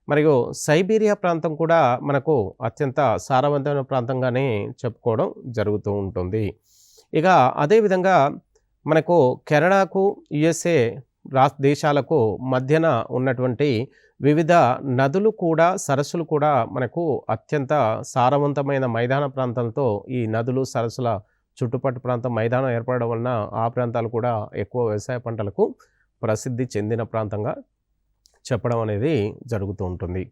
మరియు సైబీరియా ప్రాంతం కూడా మనకు అత్యంత సారవంతమైన ప్రాంతంగానే చెప్పుకోవడం జరుగుతూ ఉంటుంది. ఇక అదేవిధంగా మనకు కెనడాకు, యుఎస్ఏ దేశాలకు మధ్యన ఉన్నటువంటి వివిధ నదులు కూడా, సరస్సులు కూడా మనకు అత్యంత సారవంతమైన మైదాన ప్రాంతంతో ఈ నదులు, సరస్సుల చుట్టుపట్టు ప్రాంతం మైదానం ఏర్పడడం వలన ఆ ప్రాంతాలు కూడా ఎక్కువ వ్యవసాయ పంటలకు ప్రసిద్ధి చెందిన ప్రాంతంగా చెప్పడం అనేది జరుగుతూ ఉంటుంది.